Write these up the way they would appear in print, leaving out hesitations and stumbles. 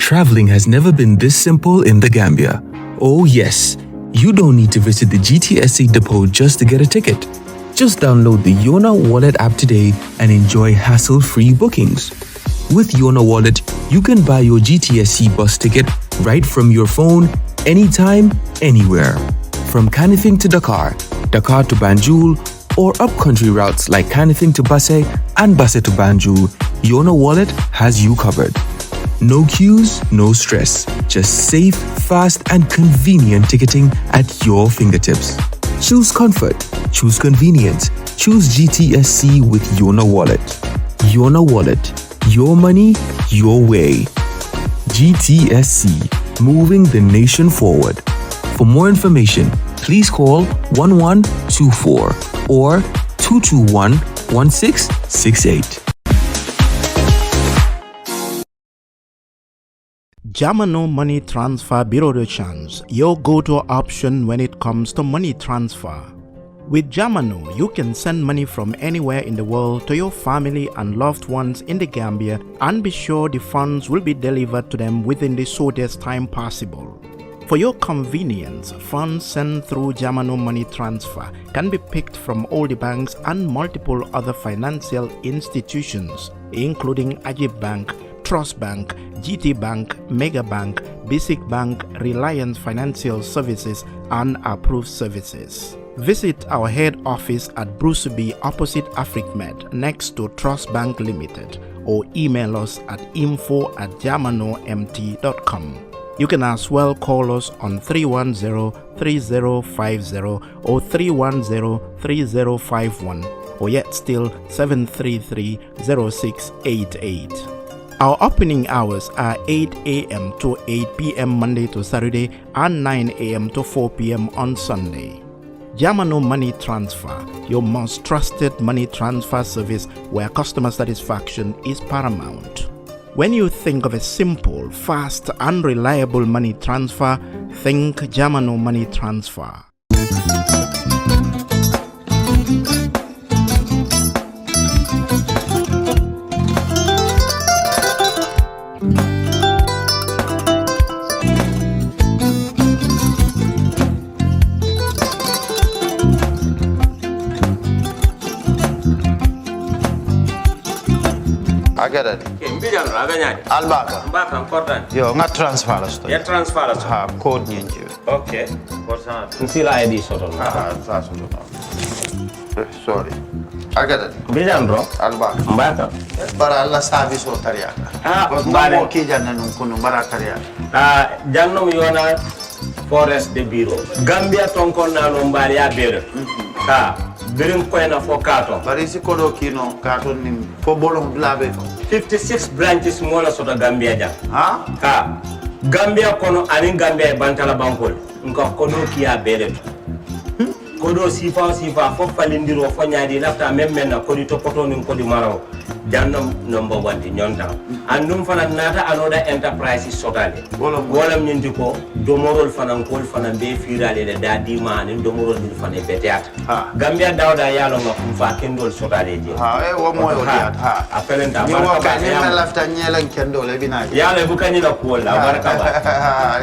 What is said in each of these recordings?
traveling has never been this simple in the Gambia. Oh yes, you don't need to visit the GTSC depot just to get a ticket. Just download the Yona Wallet app today and enjoy hassle-free bookings. With Yona Wallet, you can buy your GTSC bus ticket right from your phone, anytime, anywhere. From Kanifing to Dakar, Dakar to Banjul, or upcountry routes like Kanifing to Basse and Basse to Banjul, Yona Wallet has you covered. No queues, no stress. Just safe, fast, and convenient ticketing at your fingertips. Choose comfort, choose convenience, choose GTSC with Yona Wallet. Yona Wallet, your money, your way. GTSC, moving the nation forward. For more information, please call 1124 or 221-1668. Jamano Money Transfer Bureau de Change, your go-to option when it comes to money transfer. With Jamano, you can send money from anywhere in the world to your family and loved ones in the Gambia and be sure the funds will be delivered to them within the shortest time possible. For your convenience, funds sent through Jamano Money Transfer can be picked from all the banks and multiple other financial institutions, including Ajib Bank, Trust Bank, GT Bank, Mega Bank, Basic Bank, Reliance Financial Services, and Approved Services. Visit our head office at Bruceby opposite AfricMed next to Trust Bank Limited or email us at info@jamanomt.com. You can as well call us on 310-3050 or 310-3051 or yet still 733-0688. Our opening hours are 8 a.m. to 8 p.m. Monday to Saturday and 9 a.m. to 4 p.m. on Sunday. Jamano Money Transfer, your most trusted money transfer service where customer satisfaction is paramount. When you think of a simple, fast, and reliable money transfer, think Jamano Money Transfer. I get it. Albaka. Mbaka important. Yo, nga transfer la sto. Ya transfer la. Ha, code nyenje. Okay. What's that? Nsila ID soto. Sorry. I get it. Bijan bro. Albaka. Mbaka. Bara alla service o tariya. Mbare. Mo ki janna nun kunu bara tariya. Jannom yona forest de bureau. Gambia tonkon na no mbari ya bere. Birim koyna fo katon. Bari si kodo kino katon ni fo bolong blabe. 56 branches mola soto Gambia jam. Ha? Gambia kono ani Gambia bantala bankol. Nko kodo kiya bere. Kodo sifa fo falindiro fo nyaadi lafta memmen na kodi to poto nin kodi maraw. Jannom number 1 di nyonta. Andum fana nata anoda enterprise sotale. Golam nyindi ko domorol fana kol fana be firale de dadi man domorol dir fana beteat. Gambia dawda yalo nga fa kendol sotale je. Wo moyo diat. Apelenta baraka ba ya lafta nyelen kendol e bina. Yalo bukani la ko la baraka ba.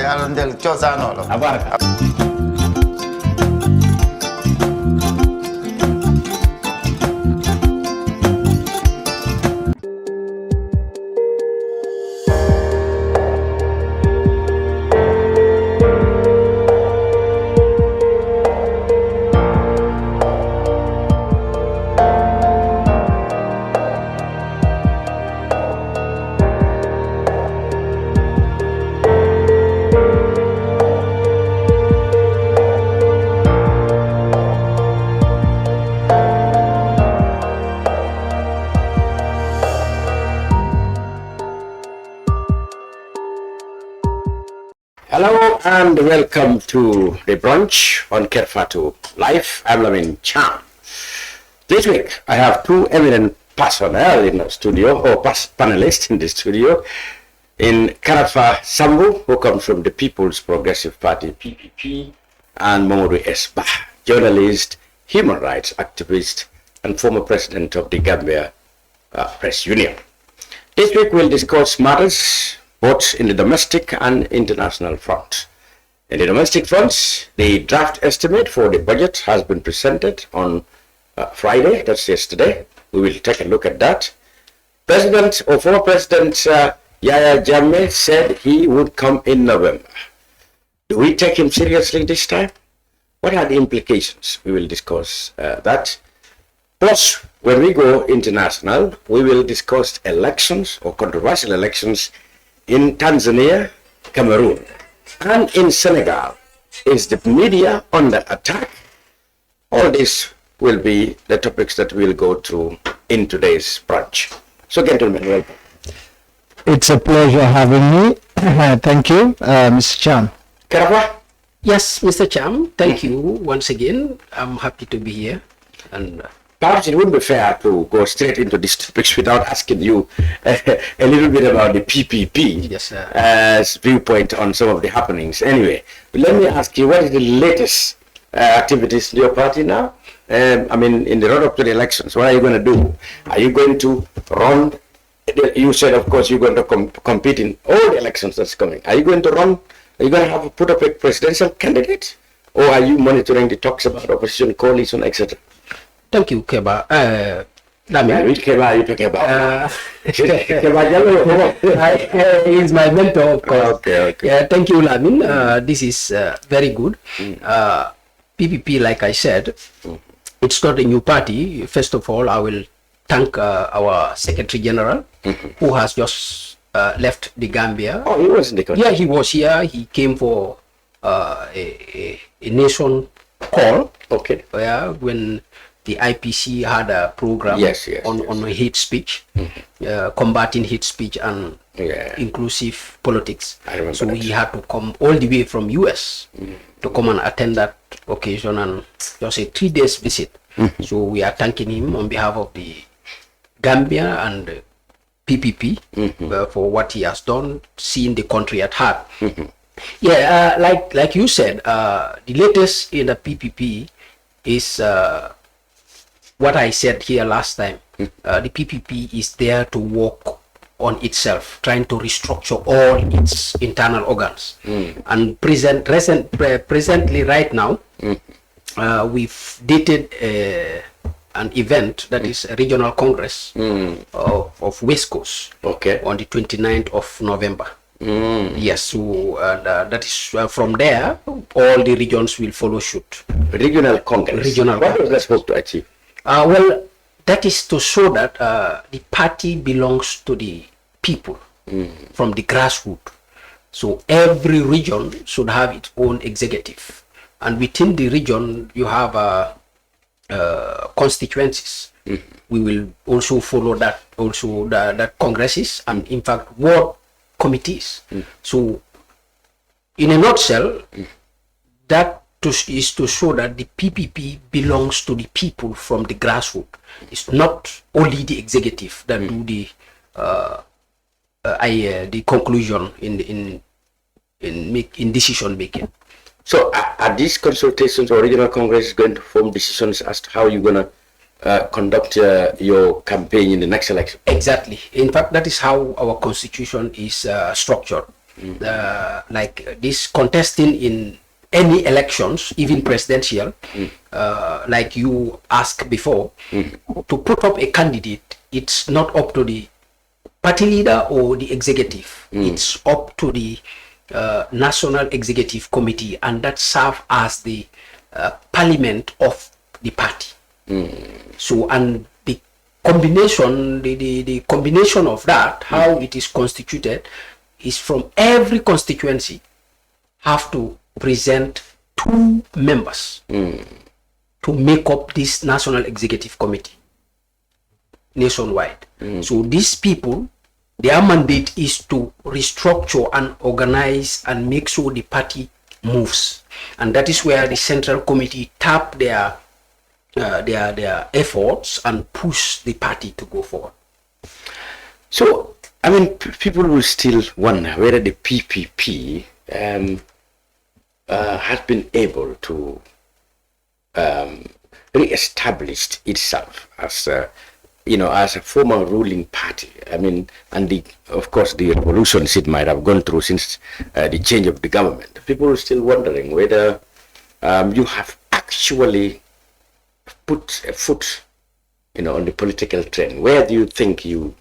Yalo ndel chosano lo. Baraka. Hello and welcome to the brunch on Karafa Live. I'm Lamin Chan. This week I have two eminent personnel in the studio, or panelists in the studio, in Karafa Sambou, who comes from the People's Progressive Party, PPP, and Mamadou Esba, journalist, human rights activist, and former president of the Gambia Press Union. This week we'll discuss matters both in the domestic and international front. In the domestic fronts, the draft estimate for the budget has been presented on Friday, that's yesterday. We will take a look at that. Former President Yahya Jammeh said he would come in November. Do we take him seriously this time? What are the implications? We will discuss that. Plus, when we go international, we will discuss elections or controversial elections in Tanzania, Cameroon, and in Senegal. Is the media under attack? All this will be the topics that we'll go through in today's brunch. So, gentlemen, welcome. It's a pleasure having me. Thank you, Mr. Chan. Karafa? Yes, Mr. Cham, thank you once again. I'm happy to be here. And perhaps it wouldn't be fair to go straight into these topics without asking you a little bit about the PPP Yes, sir. as viewpoint on some of the happenings. Anyway, let me ask you, what is the latest activities in your party now? I mean, in the run-up to the elections, what are you going to do? Are you going to run? You said, of course, you're going to compete in all the elections that's coming. Are you going to run? Are you going to put up a presidential candidate? Or are you monitoring the talks about opposition coalition, etc.? thank you, Keba. Which Keba are you talking about? Keba Jallo? He's my mentor, of course. Okay. Thank you, Lamin. This is very good. PPP, like I said, it's not a new party. First of all, I will thank our Secretary General, who has just left the Gambia. Oh, he was in the country. Yeah, he was here. He came for a nation call. Okay. When the IPC had a program on hate speech, combating hate speech and inclusive politics. I remember so that. he had to come all the way from US to come and attend that occasion and just a 3 days visit. So we are thanking him on behalf of the Gambia and PPP for what he has done, seeing the country at heart. Like you said, the latest in the PPP is what I said here last time. The PPP is there to work on itself, trying to restructure all its internal organs. And presently, right now, we've dated an event that is a regional congress of West Coast on the 29th of November. Yes, so that is from there, all the regions will follow suit. Regional Congress. What was that supposed to achieve? Well, that is to show that the party belongs to the people from the grassroots. So every region should have its own executive. And within the region, you have constituencies. We will also follow that, that congresses and in fact ward committees. So in a nutshell, that is to show that the PPP belongs to the people from the grassroots. It's not only the executive that do the conclusion in decision making. So are these consultations or regional congress going to form decisions as to how you're going to conduct your campaign in the next election? Exactly. In fact, that is how our constitution is structured. Like this contesting in any elections, even presidential, like you asked before, to put up a candidate, it's not up to the party leader or the executive. It's up to the National Executive Committee, and that serves as the parliament of the party. So, and the combination, the combination of that, how it is constituted, is from every constituency have to present 2 members to make up this National Executive Committee nationwide. So these people, their mandate is to restructure and organize and make sure the party moves. And that is where the Central Committee tap their efforts and push the party to go forward. So, I mean, people will still wonder whether the PPP has been able to re-establish itself as as a former ruling party. I mean, and of course, the revolutions it might have gone through since the change of the government. People are still wondering whether you have actually put a foot, on the political trend. Where do you think you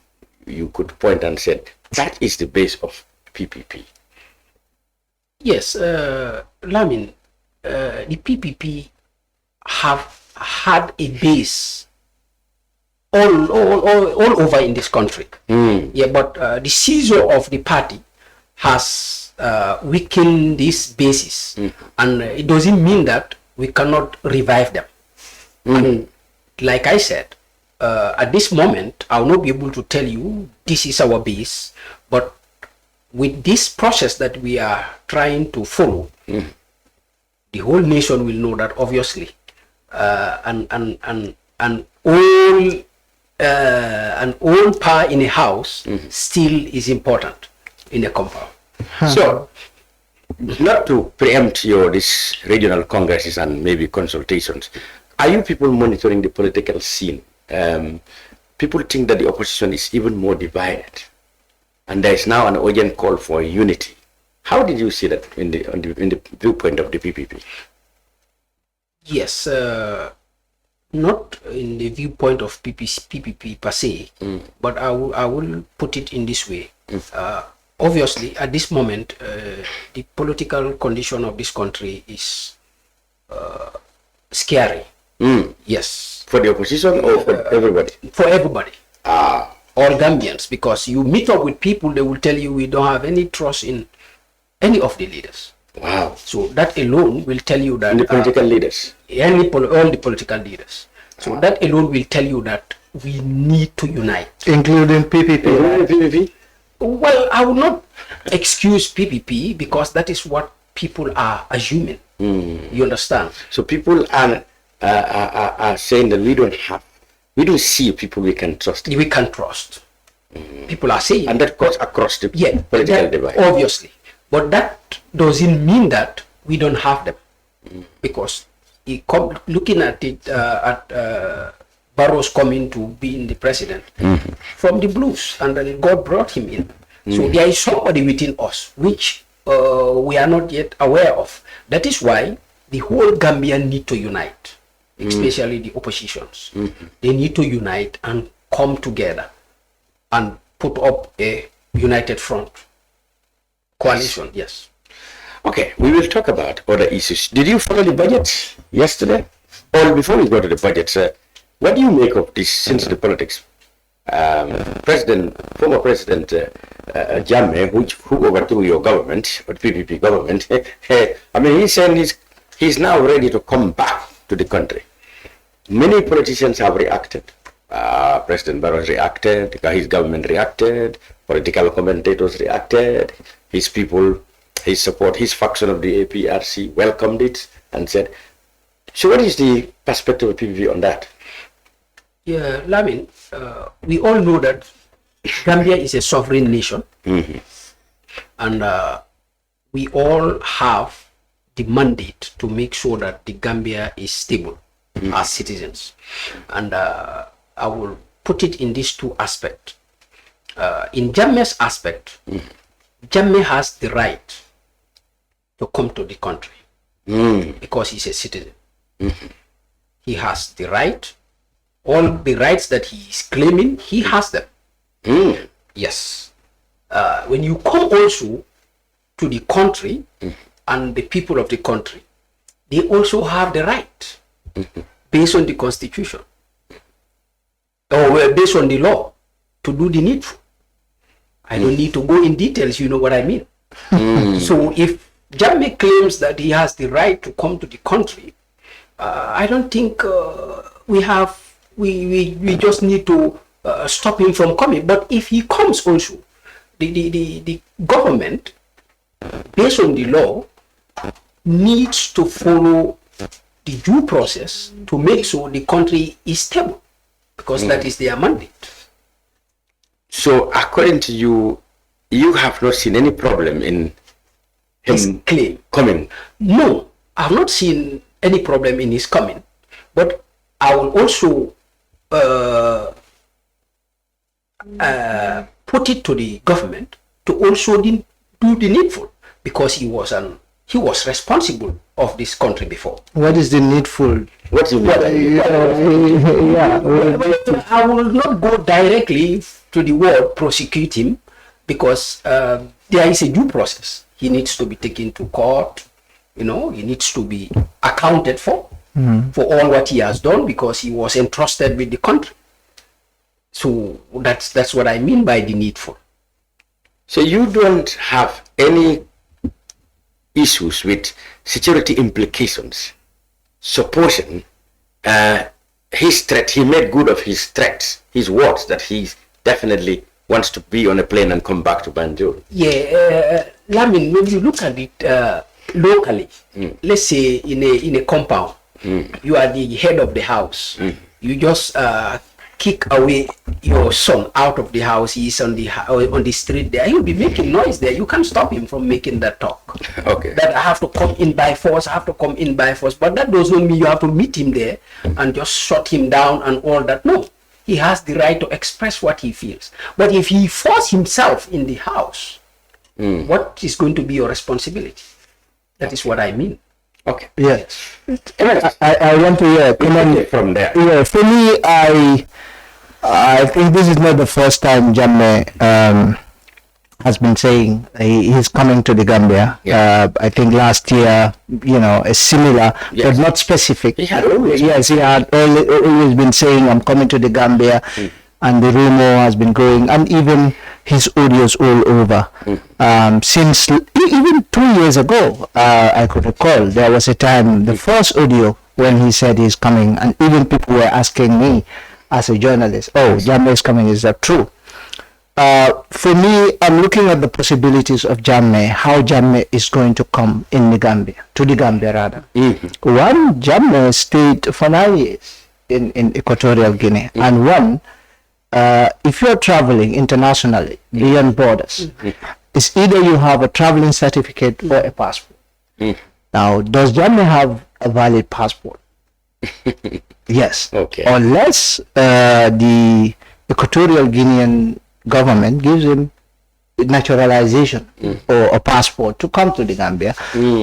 could point and said that is the base of PPP? Yes, Lamin, the PPP have had a base all over in this country. Yeah, but the seizure of the party has weakened this basis, and it doesn't mean that we cannot revive them. And like I said, at this moment, I'll not be able to tell you this is our base, but with this process that we are trying to follow, the whole nation will know that obviously, and all power in a house still is important in a compound. So, not to preempt this regional congresses and maybe consultations, are you people monitoring the political scene? People think that the opposition is even more divided, and there is now an urgent call for unity. How did you see that in the viewpoint of the PPP? Yes, not in the viewpoint of PPP per se, but I will put it in this way. Obviously, at this moment, the political condition of this country is scary. Yes. For the opposition or for everybody? For everybody. All Gambians, because you meet up with people, they will tell you we don't have any trust in any of the leaders. Wow. So that alone will tell you that... the political leaders? All the political leaders. So that alone will tell you that we need to unite. Including PPP. PPP? Well, I will not excuse PPP because that is what people are assuming. You understand? So people are saying that we don't see people we can trust. We can trust. People are saying. And that goes across the political divide. Obviously. But that doesn't mean that we don't have them. Because looking at it, Barrow's coming to being the president from the blues, and then God brought him in. So there is somebody within us which we are not yet aware of. That is why the whole Gambia need to unite, especially the oppositions. They need to unite and come together and put up a united front. Coalition, yes. Okay, we will talk about other issues. Did you follow the budget yesterday? Or before we go to the budget, what do you make of this since the politics? Former President Jammeh, who overthrew your government, or PPP government, I mean, he's saying he's now ready to come back to the country. Many politicians have reacted. President Barrow reacted, his government reacted, political commentators reacted, his people, his support, his faction of the APRC welcomed it and said, so what is the perspective of PPP on that? Yeah, Lamin, we all know that Gambia is a sovereign nation, and we all have the mandate to make sure that the Gambia is stable as citizens. And I will put it in these two aspects. In Jammeh's aspect, Jammeh has the right to come to the country because he's a citizen. He has the right, all the rights that he is claiming, he has them. Yes. When you come also to the country and the people of the country, they also have the right based on the constitution or based on the law to do the needful. I don't need to go in details, you know what I mean. So if Jammeh claims that he has the right to come to the country, I don't think we just need to stop him from coming. But if he comes also, the government, based on the law, needs to follow the due process to make sure the country is stable, because that is their mandate. So according to you, you have not seen any problem in His him claim coming? No, I have not seen any problem in his coming, but I will also put it to the government to also do the needful, because he was responsible of this country before. What is the needful? What's the I will not go directly to the word prosecute him, because there is a due process. He needs to be taken to court. He needs to be accounted for all what he has done, because he was entrusted with the country. So that's what I mean by the needful. So you don't have any issues with security implications, supposing his threat, he made good of his threats, his words that he definitely wants to be on a plane and come back to Banjul. Yeah, Lamin, when you look at it locally, let's say in a compound, you are the head of the house. You just kick away your son out of the house. He's on the street there. He'll be making noise there. You can't stop him from making that talk. Okay. That I have to come in by force. But that does not mean you have to meet him there and just shut him down and all that. No. He has the right to express what he feels. But if he forces himself in the house, what is going to be your responsibility? That is what I mean. Okay. Yes. I want to comment from there. Yeah, for me, I think this is not the first time Jammeh has been saying he's coming to the Gambia. Yeah. I think last year, a similar, but not specific. He had always been saying, I'm coming to the Gambia, and the rumor has been growing, and even his audios all over. Since even 2 years ago, I could recall, there was a time, the first audio when he said he's coming, and even people were asking me as a journalist, Jammeh is coming, is that true? For me, I'm looking at the possibilities of Jammeh, how Jammeh is going to come to the Gambia rather. One, Jammeh stayed for 9 years in Equatorial Guinea, and one, if you're traveling internationally beyond borders, it's either you have a traveling certificate or a passport. Now, does Jammeh have a valid passport? Yes. Okay. Unless the Equatorial Guinean government gives him naturalization or a passport to come to the Gambia,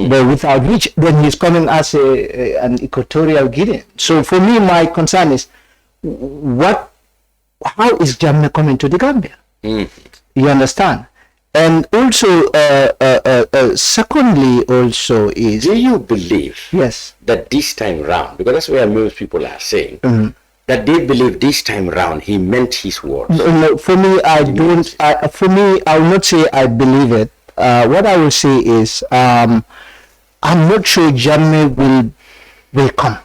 but without which then he's coming as an Equatorial Guinean. So for me, my concern is how is Jammeh coming to the Gambia? You understand? And also, secondly, also is... Do you believe Yes. that this time round, because that's where most people are saying, that they believe this time round he meant his words? No, for me, I don't. I will not say I believe it. What I will say is, I'm not sure Jammeh will come.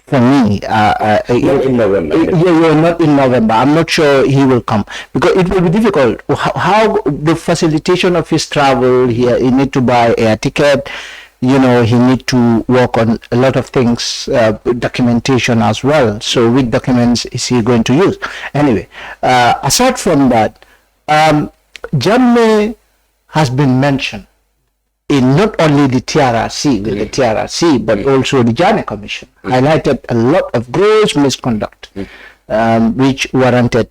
For me, not in November. Not in November. I'm not sure he will come because it will be difficult. How the facilitation of his travel here? He need to buy air ticket. He need to work on a lot of things, documentation as well. So which documents is he going to use? Anyway, aside from that, Jammeh has been mentioned in not only the TRRC, but also the Jammeh Commission, highlighted a lot of gross misconduct, which warranted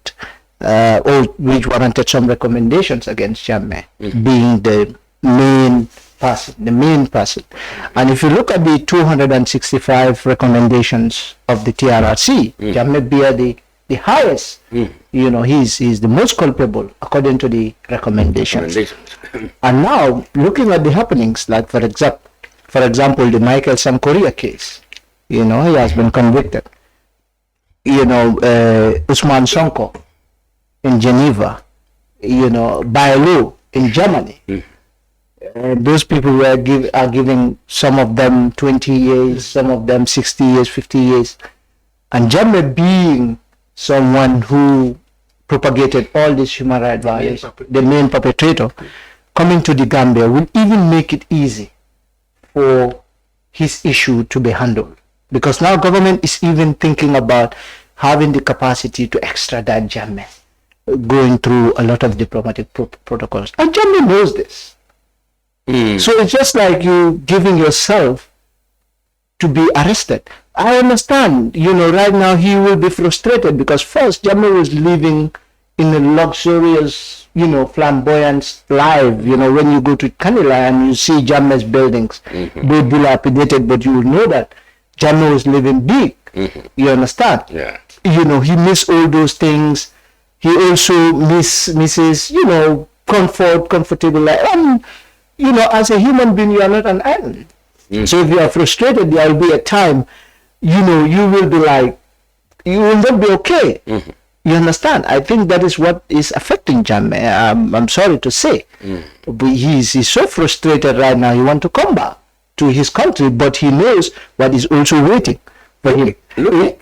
some recommendations against Jammeh, being the main person. And if you look at the 265 recommendations of the TRRC, Jammeh bear the highest. He's the most culpable according to the recommendations. And now looking at the happenings, like for example the Michael Sankoria case, he has been convicted. Usman Sonko in Geneva, Bailou in Germany. Those people are giving some of them 20 years, some of them 60 years, 50 years. And Jammeh being someone who propagated all these human rights violations, the main perpetrator, coming to the Gambia will even make it easy for his issue to be handled. Because now government is even thinking about having the capacity to extradite Jammeh, going through a lot of diplomatic protocols. And Jammeh knows this. So it's just like you giving yourself to be arrested. I understand, right now he will be frustrated because first Jammeh was living in a luxurious, flamboyant life. When you go to Kanila and you see Jammeh's buildings, they're dilapidated, but you will know that Jammeh was living big. You understand? Yeah. He missed all those things. He also misses, comfortable life. And, as a human being, you are not an island. So if you are frustrated, there will be a time, you will be like, you will not be okay. You understand? I think that is what is affecting Jammeh. I'm sorry to say. But he's so frustrated right now. He wants to come back to his country, but he knows what is also waiting for him.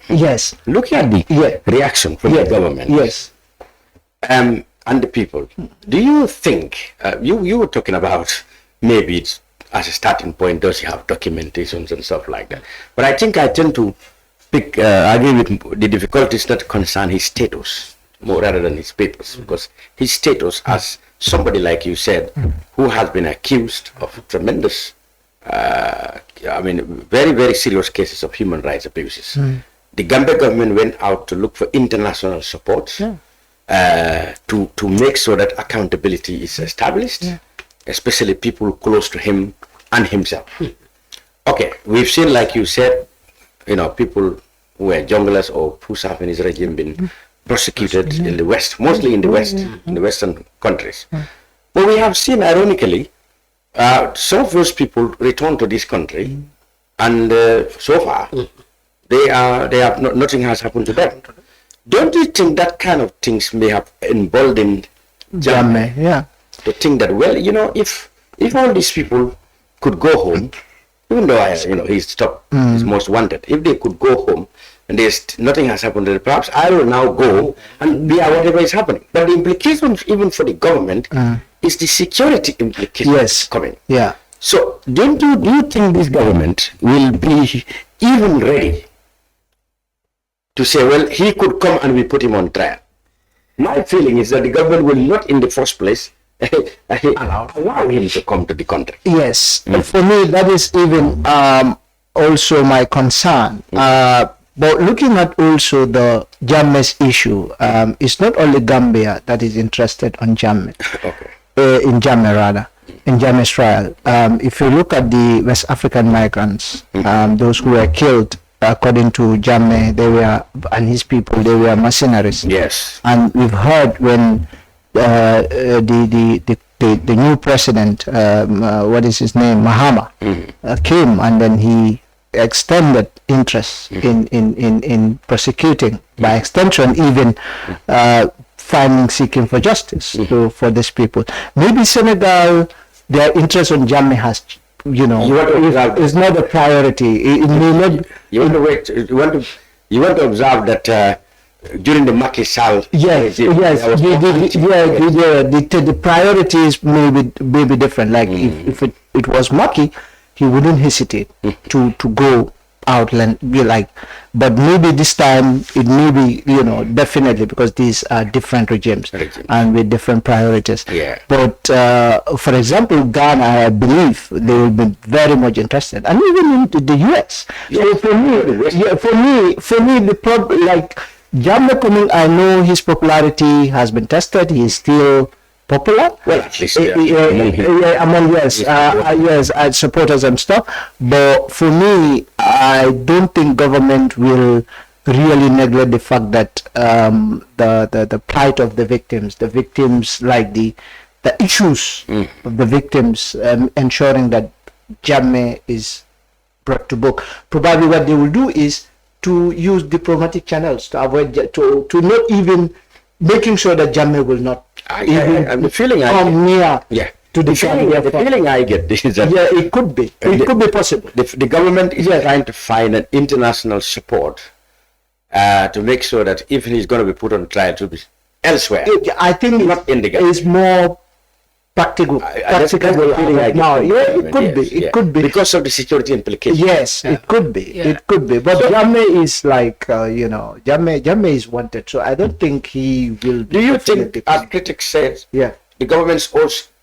Yes. Looking at the reaction from the government. Yes. And the people, do you think, you were talking about maybe it's as a starting point, does he have documentations and stuff like that? But I think I tend to agree with the difficulties that concern his status more rather than his papers, because his status as somebody, like you said, who has been accused of tremendous, very, very serious cases of human rights abuses. The Gambia government went out to look for international support to make sure that accountability is established, especially people close to him and himself. Okay, we've seen, like you said, people who were junglers or who served in his regime been prosecuted in the West, mostly in the West, in the Western countries. But we have seen, ironically, some of those people return to this country, and so far, nothing has happened to them. Don't you think that kind of things may have emboldened Jammeh to think that, well, if all these people could go home, even though he's stopped, he's most wanted, if they could go home and nothing has happened to them, perhaps I will now go and be whatever is happening. But the implications, even for the government, is the security implications coming. Yeah. So do you think this government will be even ready to say, well, he could come and we put him on trial? My feeling is that the government will not in the first place allow him to come to the country. Yes. For me, that is even also my concern. But looking at also the Jammeh's issue, it's not only Gambia that is interested on Jammeh. In Jammeh rather. In Jammeh's trial. If you look at the West African migrants, those who were killed, according to Jammeh, and his people, they were mercenaries. Yes. And we've heard when the new president, what is his name, Mahama, came, and then he extended interest in prosecuting, by extension even seeking for justice for these people. Maybe Senegal, their interest on Jammeh has, is not a priority. It may not. You want to observe that during the Macky Sall regime, the priorities may be different. Like if it was Macky, he wouldn't hesitate to go outland, but maybe this time it may be, definitely, because these are different regimes and with different priorities. But for example, Ghana, I believe they will be very much interested, and even in the US. So for me, the problem, like Jammeh coming, I know his popularity has been tested. He is still popular. Well, at least among supporters and stuff. But for me, I don't think government will really neglect the fact that the plight of the victims, like the issues of the victims, ensuring that Jammeh is brought to book. Probably what they will do is to use diplomatic channels to avoid, to not even making sure that Jammeh will not I'm feeling come near to the feeling I get is that it could be possible. The government is trying to find an international support to make sure that if he's going to be put on trial, to be elsewhere. I think not in the Gambia. It's more practical. Now, it could be because of the security implications. Yes, it could be. It could be. But Jammeh is like Jammeh is wanted, so I don't think he will. Do you think, as critics said, the government's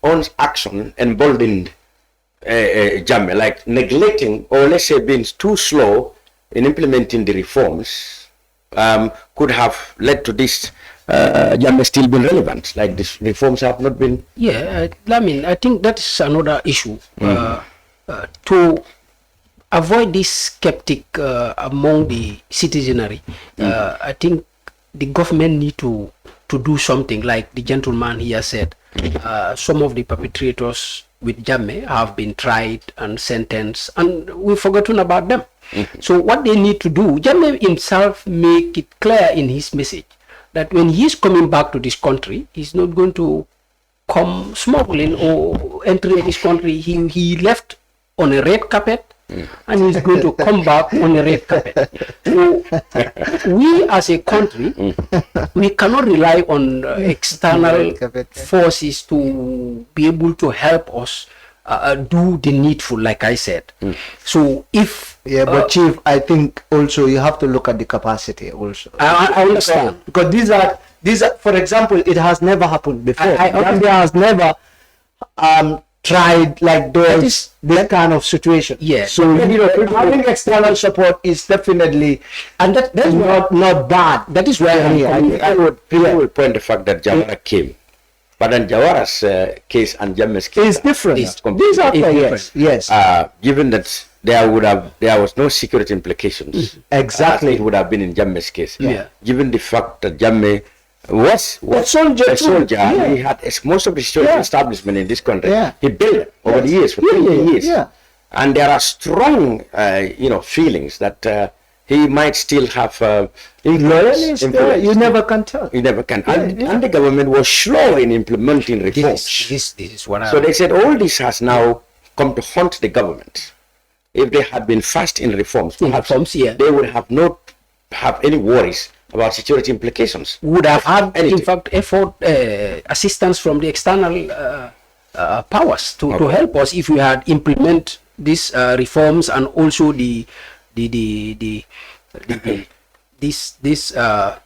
own action emboldened Jammeh, like neglecting, or let's say being too slow in implementing the reforms, could have led to this Jammeh still been relevant? Like these reforms have not been. Yeah, I mean, I think that is another issue. To avoid this skeptic among the citizenry, I think the government need to do something. Like the gentleman here said, some of the perpetrators with Jammeh have been tried and sentenced, and we've forgotten about them. So what they need to do, Jammeh himself make it clear in his message that when he's coming back to this country, he's not going to come smuggling or entering this country. He left on a red carpet, and he's going to come back on a red carpet. So we as a country, we cannot rely on external forces to be able to help us do the needful, like I said. So if but Chief, I think also you have to look at the capacity also. I understand, because these are, for example, it has never happened before. Gambia has never tried like this kind of situation. Yeah. So having external support is definitely, and that's not bad. That is why I would point the fact that Jawara came. But then Jawara's case and Jammeh's case is different. These are yes. Given that there was no security implications. Exactly. It would have been in Jammeh's case. Yeah. Given the fact that Jammeh was a soldier. Yeah. He had most of the security establishment in this country. Yeah. He built over the years for 20 years. Yeah. And there are strong, feelings that he might still have influence. You never can tell. You never can. And the government was slow in implementing reforms. This is what So they said all this has now come to haunt the government. If they had been fast in reforms, perhaps they would have not have any worries about security implications. Would have had, in fact, assistance from the external powers to help us if we had implement these reforms, and also this how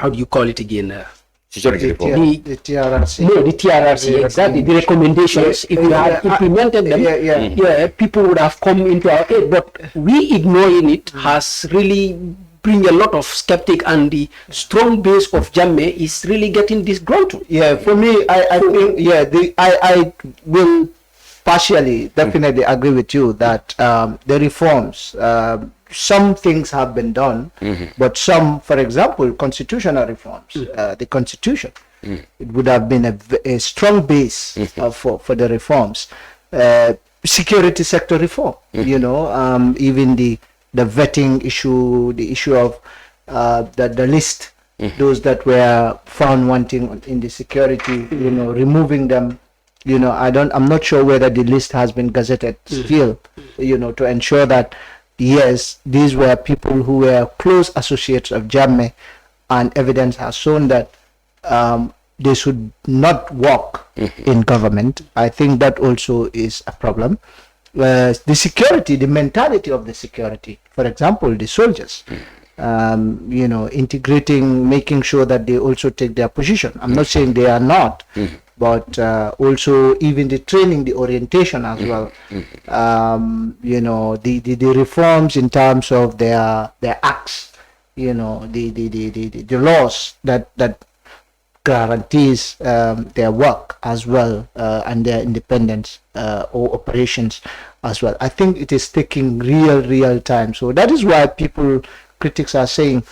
do you call it again? Security reform. The TRRC. No, the TRRC, exactly. The recommendations, if we had implemented them, people would have come into our aid. But we ignoring it has really bring a lot of skeptic, and the strong base of Jammeh is really getting disgruntled. Yeah, for me, I think, I will partially definitely agree with you that the reforms, some things have been done, but some, for example, constitutional reforms, the constitution, it would have been a strong base for the reforms. Security sector reform, even the vetting issue, the issue of the list, those that were found wanting in the security, removing them. I'm not sure whether the list has been gazetted still, to ensure that, yes, these were people who were close associates of Jammeh, and evidence has shown that they should not work in government. I think that also is a problem. The security, the mentality of the security, for example, the soldiers, integrating, making sure that they also take their position. I'm not saying they are not, but also even the training, the orientation as well. The reforms in terms of their acts, the laws that guarantees their work as well, and their independence or operations as well. I think it is taking real time. So that is why critics are saying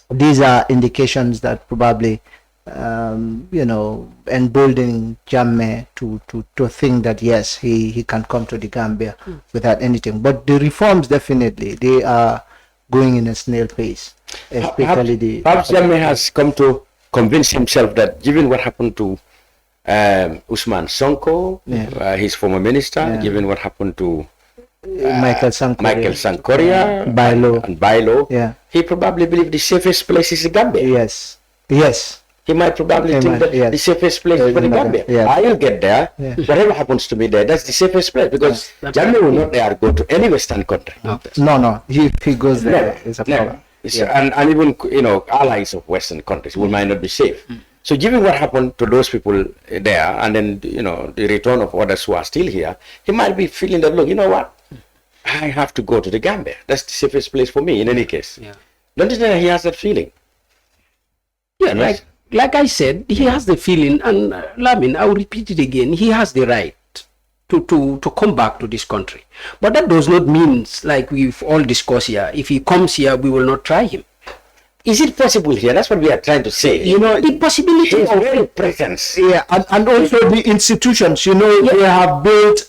these are indications that probably emboldening Jammeh to think that yes, he can come to the Gambia without anything. But the reforms, definitely they are going in a snail pace, especially perhaps Jammeh has come to convince himself that, given what happened to Usman Sonko, his former minister, given what happened to Michael Sankoria, Bailo, he probably believed the safest place is the Gambia. Yes. He might probably think that the safest place is for the Gambia. I'll get there. Whatever happens to me there, that's the safest place, because Jammeh will not dare go to any Western country. No. If he goes there, it's a problem. And even allies of Western countries might not be safe. So given what happened to those people there, and then the return of others who are still here, he might be feeling that, look, you know what, I have to go to the Gambia. That's the safest place for me in any case. Don't you think he has that feeling? Yeah, like I said, he has the feeling, and Lamin, I'll repeat it again, he has the right to come back to this country. But that does not mean, like we've all discussed here, if he comes here, we will not try him. Is it possible here? That's what we are trying to say. You know, The possibility His of very presence. yeah, and also the institutions, you know, they have built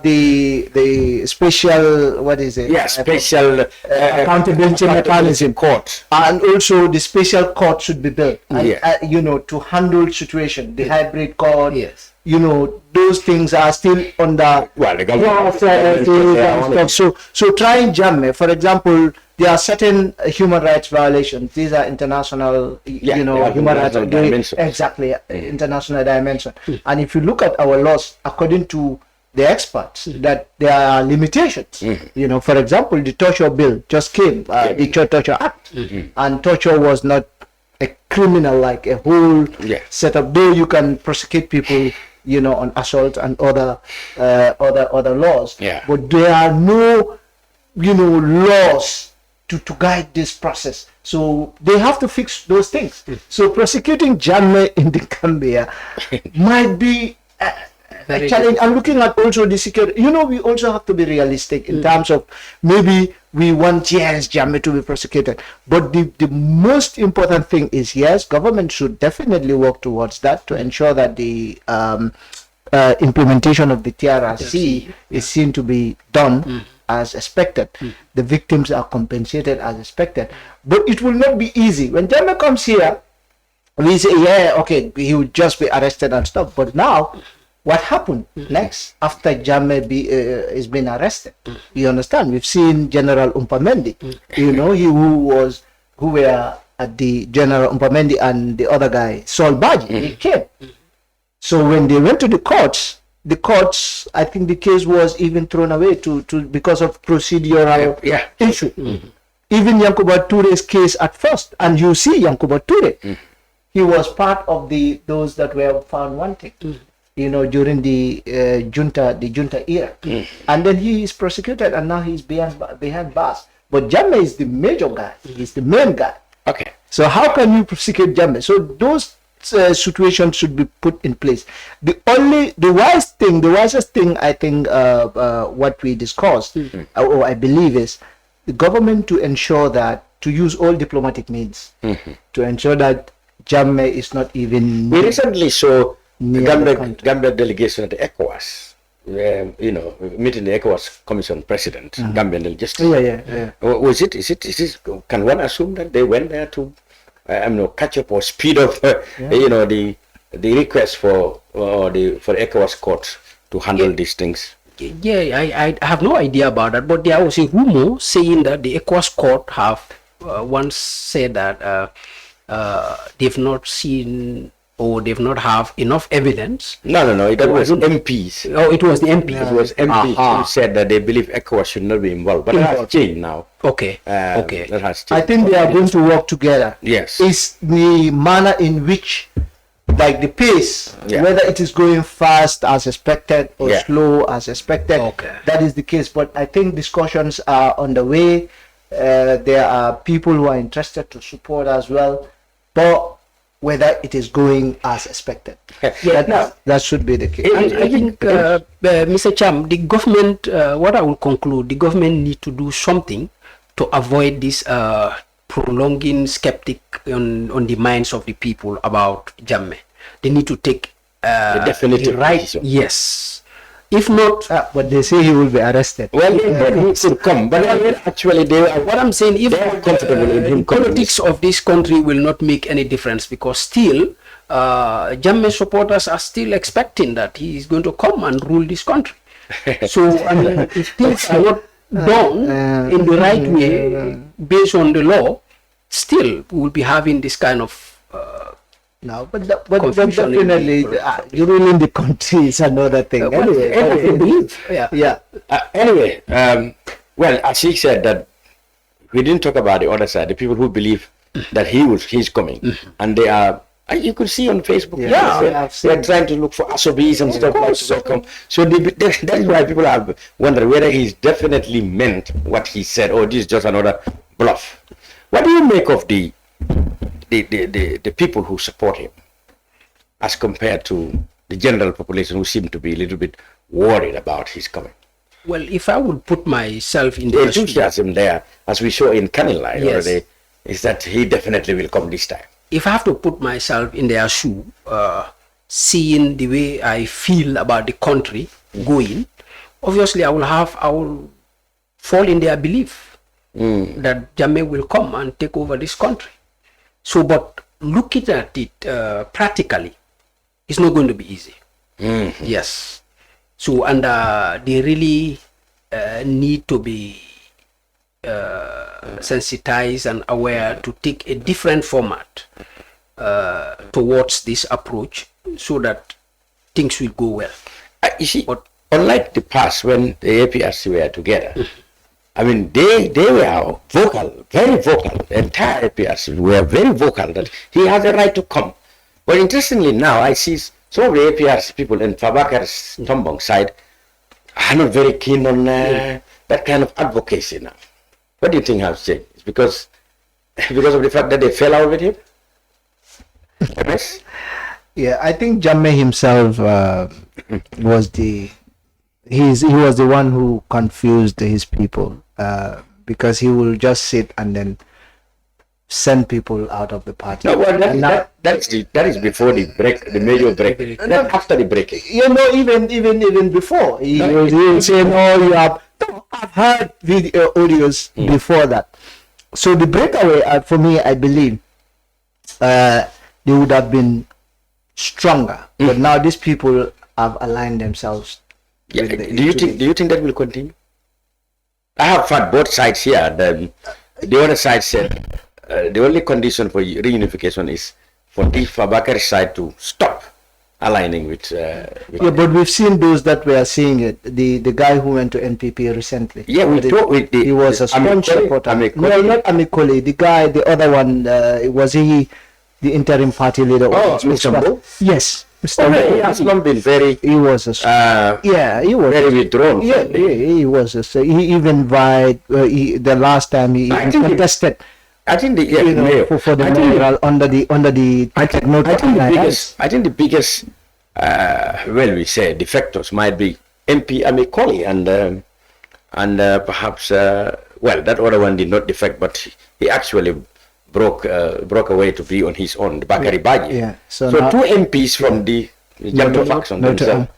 the special, what is it? Yeah, special Accountability mechanism court. and also the special court should be built, and, Yeah. you know, to handle situation, the hybrid court. Yes. You know, those things are still under Well, the government. so trying Jammeh, for example, there are certain human rights violations. These are international, Yeah, you know, they have human rights international dimensions. exactly international dimension. And if you look at our laws, according to the experts, that there are limitations. You know, for example, the torture bill just came, the Torture Act, and torture was not a criminal like a whole Yeah. setup. Though you can prosecute people, you know, on assault and other laws, Yeah. but there are no, you know, laws to guide this process. So they have to fix those things. So prosecuting Jammeh in the Gambia might be a challenge. I'm looking at also the security. You know, we also have to be realistic in terms of maybe we want, yes, Jammeh to be prosecuted. But the most important thing is, yes, government should definitely work towards that to ensure that the implementation of the TRRC is seen to be done as expected. The victims are compensated as expected. But it will not be easy. When Jammeh comes here, we say, yeah, okay, he will just be arrested and stuff. But now, what happened next after Jammeh is being arrested? You understand? We've seen General Umpamendi, you know, who were at the General Umpamendi and the other guy, Saul Baji, he came. So when they went to the courts, I think the case was even thrown away because of procedural issue. Even Yankuba Toure's case at first, and you see Yankuba Toure, he was part of those that were found wanting, you know, during the junta era, and then he is prosecuted, and now he's behind bars. But Jammeh is the major guy; he's the main guy. Okay. So how can you prosecute Jammeh? So those situations should be put in place. The wisest thing I think what we discussed, or I believe, is the government to ensure that, to use all diplomatic means to ensure that Jammeh is not even. We recently saw the near Gambia delegation at the ECOWAS, you know, meeting the ECOWAS Commission President, Gambian delegation. Yeah. Was it? Is it? Can one assume that they went there to, catch up or speed up, you know, the request for ECOWAS courts to handle these things? Yeah, I have no idea about that, but there was a rumor saying that the ECOWAS court have once said that they've not seen or they've not have enough evidence. No, it was MPs. Oh, it was the MP. It was MPs who said that they believe ECOWAS should not be involved, but that has changed now. Okay. That has changed. I think they are going to work together. Yes. It's the manner in which, like the pace, Yeah. whether it is going fast as expected or slow as expected. Okay. That is the case. But I think discussions are on the way. There are people who are interested to support as well. But whether it is going as expected, that should be the case. I think, Mr. Cham, the government, what I will conclude, the government need to do something to avoid this prolonging skeptic on the minds of the people about Jammeh. They need to take a definitive decision. Yes. If not, but they say he will be arrested. Well, he should come. But actually, what I'm saying, if they are comfortable in him, politics of this country will not make any difference, because still, Jammeh supporters are still expecting that he is going to come and rule this country. So, I mean, if things are not done in the right way, based on the law, still we will be having this kind of no, but definitely, you ruling the country is another thing. Anyway, well, as he said that we didn't talk about the other side, the people who believe that he's coming, and they are. You could see on Facebook, they're trying to look for Asobis and stuff like that. So that is why people are wondering whether he's definitely meant what he said, or this is just another bluff. What do you make of the the people who support him as compared to the general population who seem to be a little bit worried about his coming? Well, if I would put myself in The their shoes, enthusiasm there, as we saw in Kanilai Yes. already, is that he definitely will come this time. if I have to put myself in their shoe, seeing the way I feel about the country going, obviously I will fall in their belief that Jammeh will come and take over this country. So, but looking at it practically, it's not going to be easy. Yes. So, and they really need to be sensitized and aware to take a different format towards this approach so that things will go well. You see, unlike the past when the APRC were together, I mean, they were vocal, very vocal. The entire APRC were very vocal that he has a right to come. But interestingly now, I see some of the APRC people in Fabakar's Tombong side are not very keen on that kind of advocacy now. What do you think has changed? It's because of the fact that they fell out with him? Yes? Yeah, I think Jammeh himself was the one who confused his people because he will just sit and then send people out of the party. No, well, that is before the break, the major break. Not after the breaking. You know, even before he was saying, "Oh, you have." No, I've heard audios before that. So the breakaway, for me, I believe, they would have been stronger. But now these people have aligned themselves. Yeah. Do you think that will continue? I have heard both sides here. The other side said the only condition for reunification is for the Fabakar side to stop aligning with yeah, but we've seen those that were saying it. The guy who went to NPP recently. Yeah, he was a strong supporter. No, not Amikole. The guy, the other one, was he the interim party leader? Oh, Mr. Sambou? Yes. Mr. He has not been very. He was he was very withdrawn. Yeah, he was. He even vied. The last time he contested. I think the for the mayoral under the I think the biggest we say defectors might be MP Amikoli and perhaps that other one did not defect, but he actually broke away to be on his own, the Bakari Baji. Yeah. So two MPs from the Janto faction themselves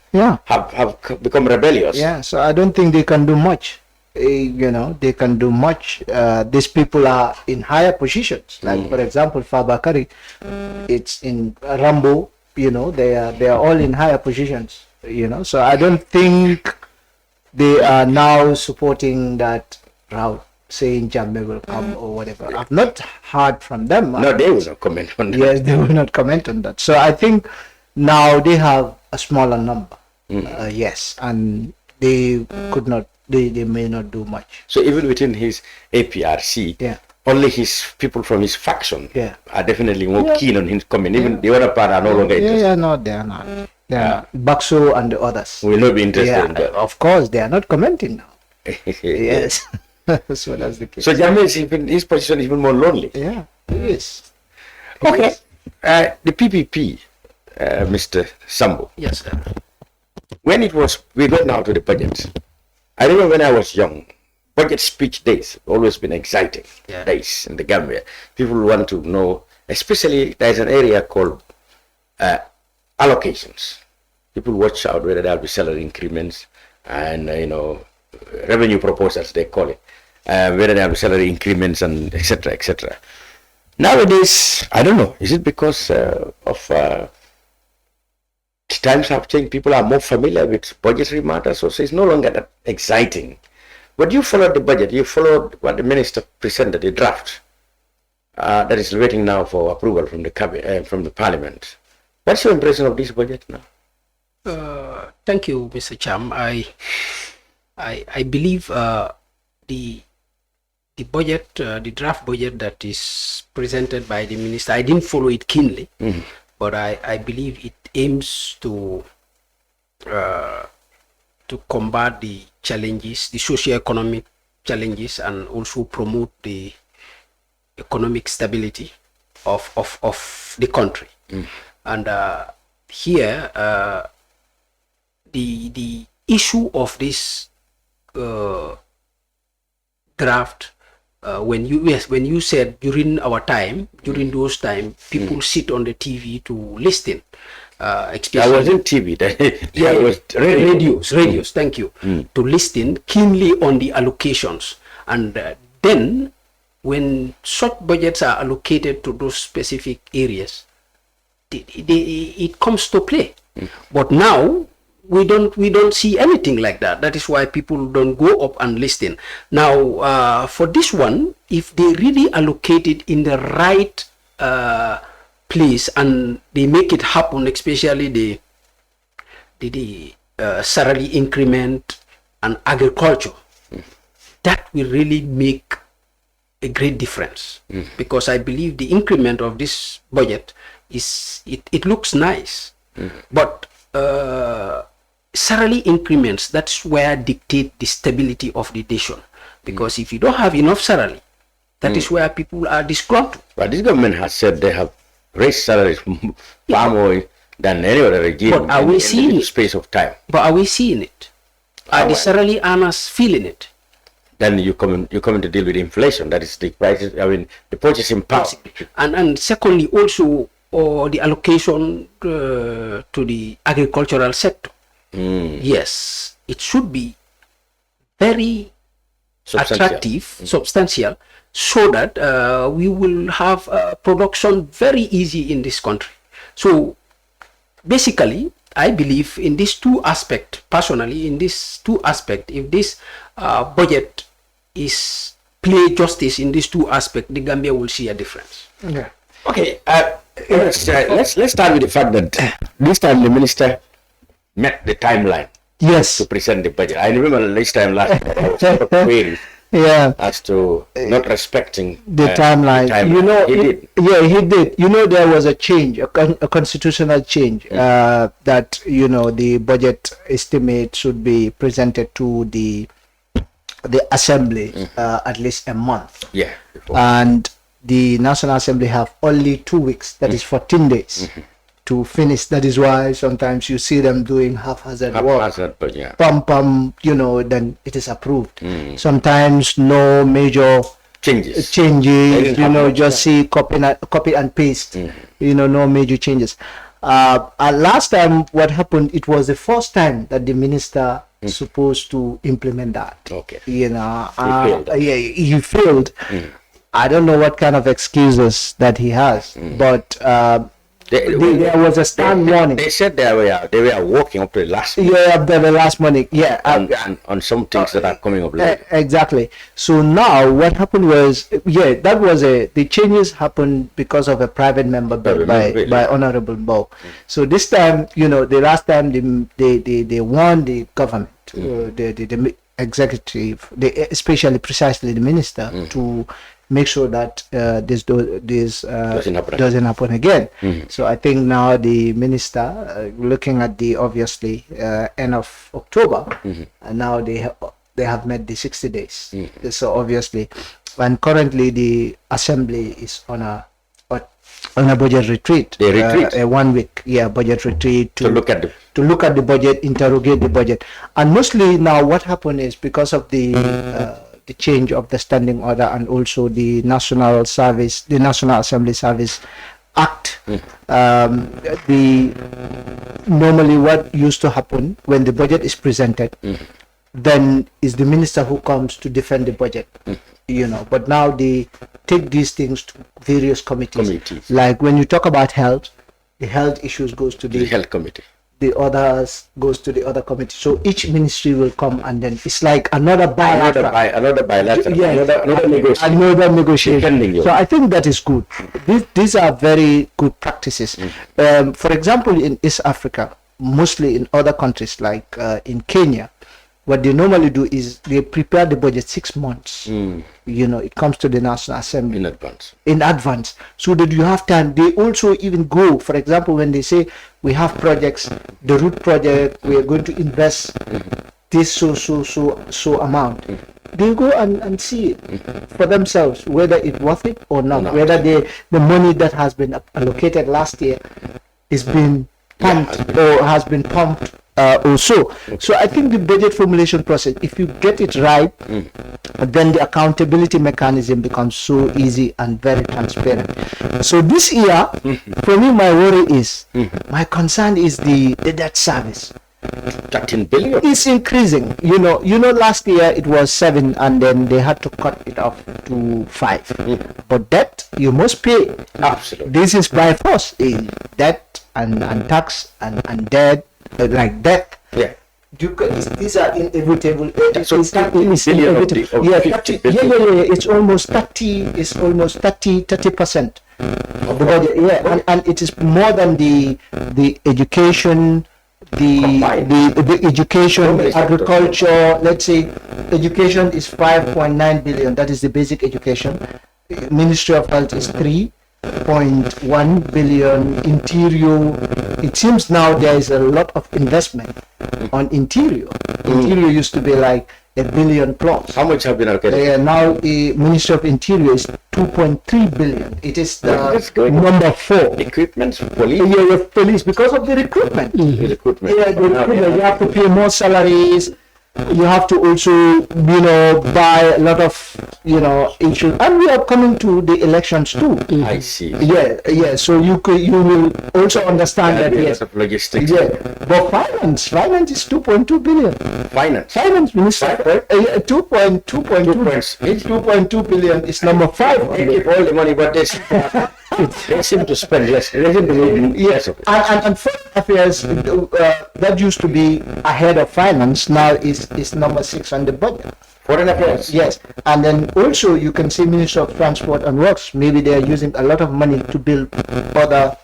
have become rebellious. Yeah. So I don't think they can do much. They can do much. These people are in higher positions. Like for example, Fabakari, it's in Rambo. They are all in higher positions. So I don't think they are now supporting that route, saying Jammeh will come or whatever. I've not heard from them. No, they will not comment on that. Yes, they will not comment on that. So I think now they have a smaller number. Yes, and they could not. They may not do much. So even within his APRC, only his people from his faction are definitely more keen on him coming. Even the other part are no longer interested. Yeah, no, they are not. They are not. Bakso and the others will not be interested in that. Of course, they are not commenting now. Yes. So that's the case. So Jammeh is his position is even more lonely. Yeah, it is. Okay. The PPP, Mr. Sambou. Yes, sir. When we got now to the budget. I remember when I was young, budget speech days always been exciting days in the Gambia. People want to know, especially there's an area called allocations. People watch out whether there'll be salary increments and revenue proposals they call it, whether there'll be salary increments and etc. etc. Nowadays, I don't know. Is it because of times have changed? People are more familiar with budgetary matters, so it's no longer that exciting. But you followed the budget. You followed what the minister presented, the draft that is waiting now for approval from the cabinet, from the parliament. What's your impression of this budget now? Thank you, Mr. Cham. I believe the budget, the draft budget that is presented by the minister, I didn't follow it keenly, but I believe it aims to combat the challenges, the socio-economic challenges, and also promote the economic stability of the country. And here, the issue of this draft, when you said during those time, people sit on the TV to listen. That wasn't TV. That was radios. Thank you. To listen keenly on the allocations, and then when such budgets are allocated to those specific areas, it comes to play. But now we don't see anything like that. That is why people don't go up and listen. Now, for this one, if they really allocate it in the right place and they make it happen, especially the salary increment and agriculture, that will really make a great difference. Because I believe the increment of this budget it looks nice, but salary increments, that's where dictate the stability of the nation. Because if you don't have enough salary, that is where people are disgruntled. But this government has said they have raised salaries far more than any other regime. But are we seeing it? Space of time? But are we seeing it? Are the salary earners feeling it? Then you come to deal with inflation. That is the prices. I mean, the purchasing power. And secondly, also the allocation to the agricultural sector. Yes, it should be very attractive, substantial, so that we will have production very easy in this country. So basically, I believe in these two aspects, personally, in these two aspects, if this budget is play justice in these two aspects, the Gambia will see a difference. Yeah. Okay, let's start with the fact that this time the minister met the timeline. Yes. To present the budget. I remember this time last year, I was sort of queried as to not respecting the timeline. You know, he did. You know, there was a change, a constitutional change, that, you know, the budget estimate should be presented to the assembly at least a month. Yeah. And the National Assembly have only 2 weeks, that is 14 days, to finish. That is why sometimes you see them doing haphazard work. But yeah. Pum, you know, then it is approved. Sometimes no major changes, you know, just see copy and paste, you know, no major changes. Last time what happened, it was the first time that the minister supposed to implement that. Okay. You know, he failed. I don't know what kind of excuses that he has, but there was a stand warning. They said they were working up to the last minute. Yeah, up to the last minute. Yeah, and on some things that are coming up later. Exactly. So now what happened was, that was the changes happened because of a private member bill by Honorable Bow. So this time, you know, the last time they warned the government, the executive, especially precisely the minister, to make sure that this doesn't happen again. So I think now the minister, looking at the obviously end of October, and now they have met the 60 days. So obviously, and currently the assembly is on a budget retreat. They retreat. A 1 week, budget retreat to look at the budget, interrogate the budget, and mostly now what happened is because of the change of the standing order and also the National Assembly Service Act. Normally what used to happen when the budget is presented, then is the minister who comes to defend the budget, you know. But now they take these things to various committees. Like when you talk about health, the health issues goes to the health committee. The others goes to the other committee. So each ministry will come, and then it's like another bilateral. Another negotiation. So I think that is good. These are very good practices. For example, in East Africa, mostly in other countries like in Kenya, what they normally do is they prepare the budget 6 months. You know, it comes to the National Assembly in advance, so that you have time. They also even go, for example, when they say we have projects, the root project, we are going to invest this so amount. they go and see it for themselves whether it's worth it or not, whether the money that has been allocated last year is being pumped or has been pumped also. So I think the budget formulation process, if you get it right, then the accountability mechanism becomes so easy and very transparent. So this year, for me, my worry is, my concern is the debt service. 13 billion. It's increasing. You know, last year it was 7 and then they had to cut it off to 5. But debt, you must pay. Absolutely. This is by force. Debt and tax and debt, like debt. Yeah. These are inevitable. So It's inevitable. Yeah, 30 billion. It's almost 30% of the budget. Yeah, and it is more than the education, the education, agriculture. Let's say education is 5.9 billion. That is the basic education. Ministry of Health is 3.1 billion. Interior, it seems now there is a lot of investment on interior. Interior used to be like $1 billion plus. How much have been allocated? Now the Ministry of Interior is 2.3 billion. It is the number 4. Equipment, police. Yeah, police, because of the recruitment. The recruitment. Yeah, the recruitment. You have to pay more salaries. You have to also, buy a lot of, issues. And we are coming to the elections too. I see. Yeah. So you will also understand that, yes. Of logistics. Yeah. But finance is 2.2 billion. Finance minister, 2.2 billion is number 5. They give all the money, but they seem to spend less. They seem to need less of it. And foreign affairs, that used to be ahead of finance, now is number 6 on the budget. Foreign affairs. Yes, and then also you can see Ministry of Transport and Works. Maybe they are using a lot of money to build other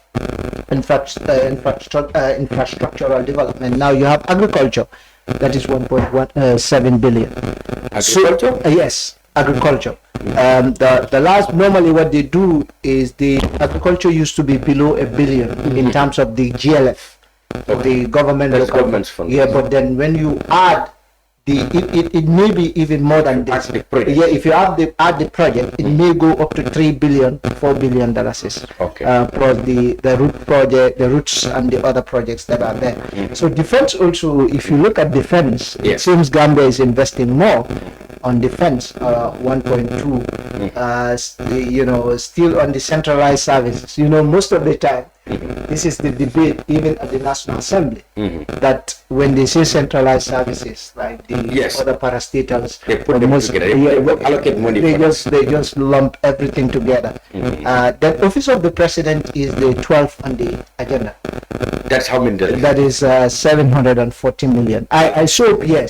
infrastructural development. Now you have agriculture, that is 1.7 billion. Agriculture? Yes, agriculture. The last, normally what they do is the agriculture used to be below $1 billion in terms of the GLF, the government. That's government's fund. Yeah, but then when you add it may be even more than this. Yeah, if you add the project, it may go up to $3 billion, $4 billion. Okay. Plus the root project, the roots, and the other projects that are there. So defense also, if you look at defense, it seems Gambia is investing more on defense, 1.2. Still on the centralized services. Most of the time, this is the debate even at the National Assembly, that when they say centralized services, like the other parastatals, they put them together. They allocate money. They just lump everything together. The office of the president is the 12th on the agenda. That's how many? That is 740 million. I saw billion.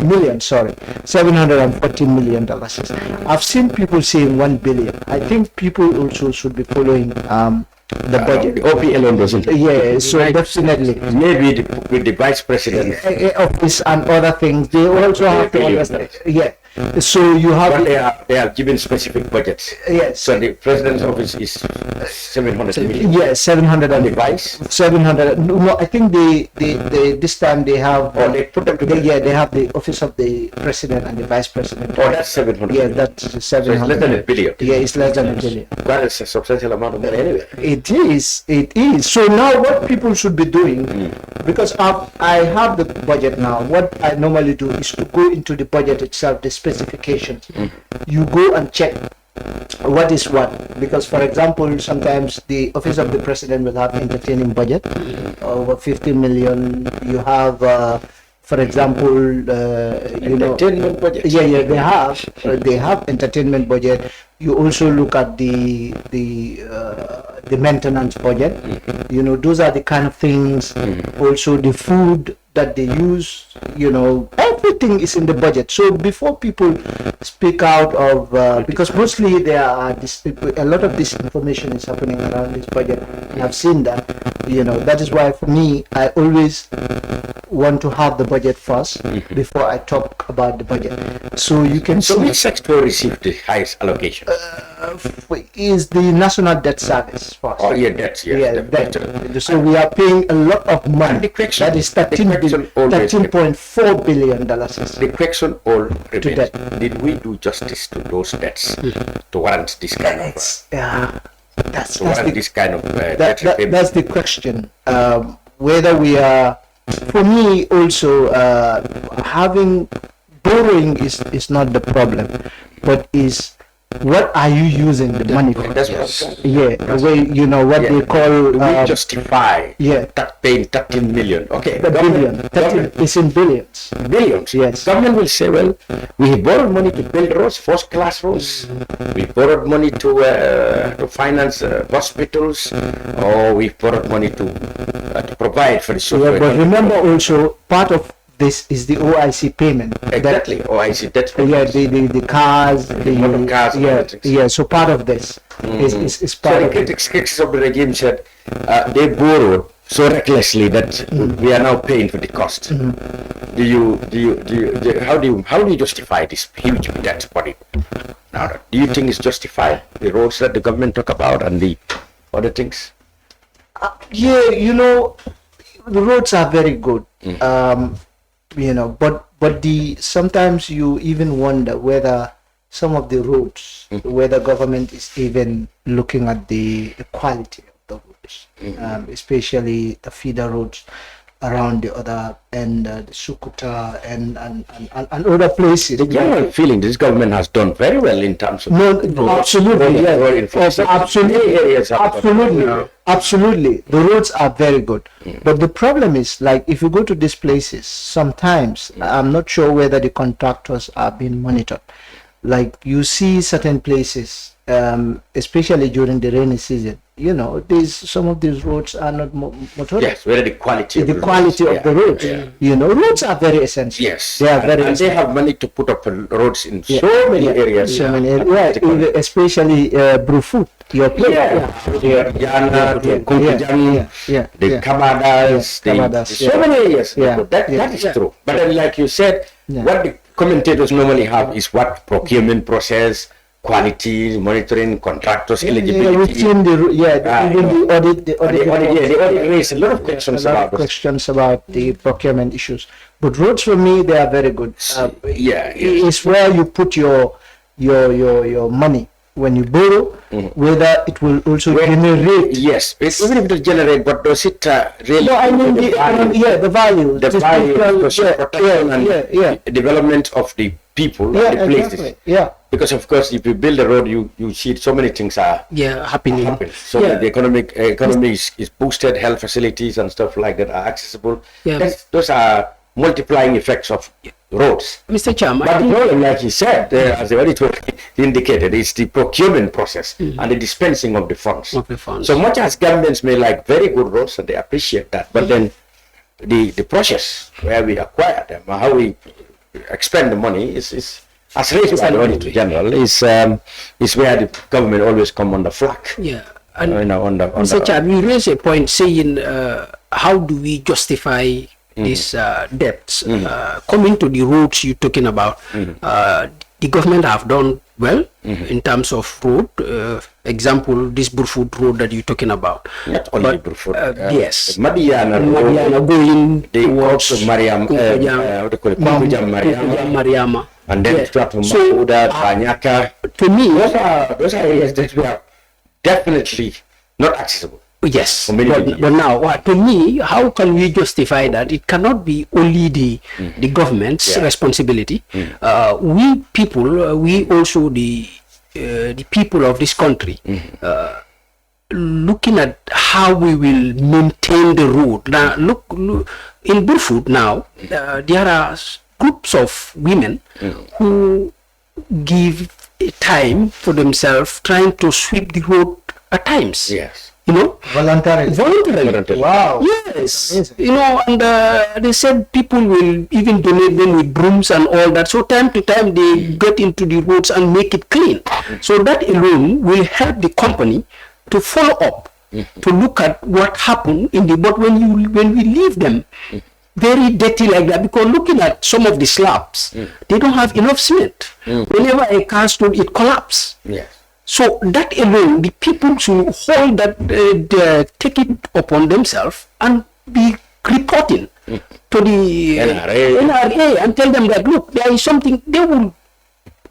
Million. Sorry, $740 million. I've seen people saying 1 billion. I think people also should be following the budget. The OP alone doesn't. Yeah, so definitely. Maybe with the vice president office and other things, they also have to understand. Yeah. So you have. But they are given specific budgets. Yes. So the president's office is 700 million. Yes, 700 and the vice. 700. No, I think they this time they have. Or they put them together. They have the office of the president and the vice president. Oh, that's 700. Yeah, that's 700. So it's less than $1 billion. Yeah, it's less than $1 billion. That is a substantial amount of money anyway. It is. So now what people should be doing, because I have the budget now, what I normally do is to go into the budget itself, the specifications. You go and check what is what, because for example, sometimes the office of the president will have entertaining budget over 50 million. You have for example, entertainment budget. Yeah, they have entertainment budget. You also look at the maintenance budget. Those are the kind of things. Also, the food that they use. Everything is in the budget. So before people speak out of, because mostly there are a lot of this information is happening around this budget. I've seen that. That is why for me, I always want to have the budget first before I talk about the budget. So you can see. So which sector received the highest allocation? Is the National Debt Service first. Oh, yeah, debts. Yeah, debt. So we are paying a lot of money. That is $13.4 billion. The question all remains: debt. did we do justice to those debts to warrant this kind of? That's this kind of debt repayment? that's the question. Whether we are, for me also, having borrowing is not the problem, but is what are you using the money for? That's what The way what they call we justify yeah. paying 13 million. Okay, the billion. 13 is in billions. Billions. Yes. Government will say, well, we borrowed money to build roads, first-class roads. We borrowed money to finance hospitals, or we borrowed money to provide for the social. Yeah, but remember also part of this is the OIC payment. Exactly, OIC. That's what the cars, the motor cars, and other things. So part of this is part So of the critics of the regime said they borrowed so recklessly that we are now paying for the cost. How do you justify this huge debt body? Now, do you think it's justified, the roads that the government talk about and the other things? the roads are very good. But sometimes you even wonder whether some of the roads, whether government is even looking at the quality of the roads, especially the feeder roads around the other end, the Sukuta and other places. The general feeling this government has done very well in terms of absolutely, absolutely. The roads are very good, but the problem is, like, if you go to these places, sometimes I'm not sure whether the contractors are being monitored. Like, you see certain places, especially during the rainy season, some of these roads are not motorized. Yes, whether the quality of the roads. Roads are very essential. Yes, they are very. And they have money to put up roads in so many areas. So many areas, especially Brufut, your place. The Kabadas, so many areas. That is true. But then, like you said, what the commentators normally have is what procurement process, quality, monitoring, contractors, eligibility. Even the audit. The audit raised a lot of questions about the procurement issues. But roads, for me, they are very good. It's where you put your money when you borrow, whether it will also generate. Yes, even if it will generate, but does it really? No, I mean the value. The value, protection, and development of the people, and the places. Exactly. Because of course, if you build a road, you see so many things are happening. So that the economy is boosted, health facilities and stuff like that are accessible. Those are multiplying effects of roads. Mr. Chairman, but the problem, like he said, as the auditor indicated, is the procurement process and the dispensing of the funds. So much as governments may like very good roads, and they appreciate that, but then the process where we acquire them, how we expend the money is as raised by the Auditor General, is where the government always come on the flak. And Mr. Chairman, you raise a point saying how do we justify these debts coming to the roads you're talking about. The government have done well in terms of road. Example, this Burfoot road that you're talking about. Not only Burfoot. Yes. Madiana going towards Mariam, Mariama. And then to Mahuda, Banyaka. To me, those are areas that we are definitely not accessible. Yes, but now, to me, how can we justify that? It cannot be only the government's responsibility. We people, we also the people of this country, looking at how we will maintain the road. Now, look in Burfoot now, there are groups of women who give time for themselves trying to sweep the road at times. Yes. Voluntarily. Wow. Yes. And they said people will even donate them with brooms and all that. So time to time they get into the roads and make it clean. So that alone will help the company to follow up, to look at what happened but when we leave them very dirty like that, because looking at some of the slabs, they don't have enough cement. Whenever a car stood, it collapsed. Yes. So that alone, the people should hold that, take it upon themselves and be reporting to the NRA and tell them that, look, there is something, they will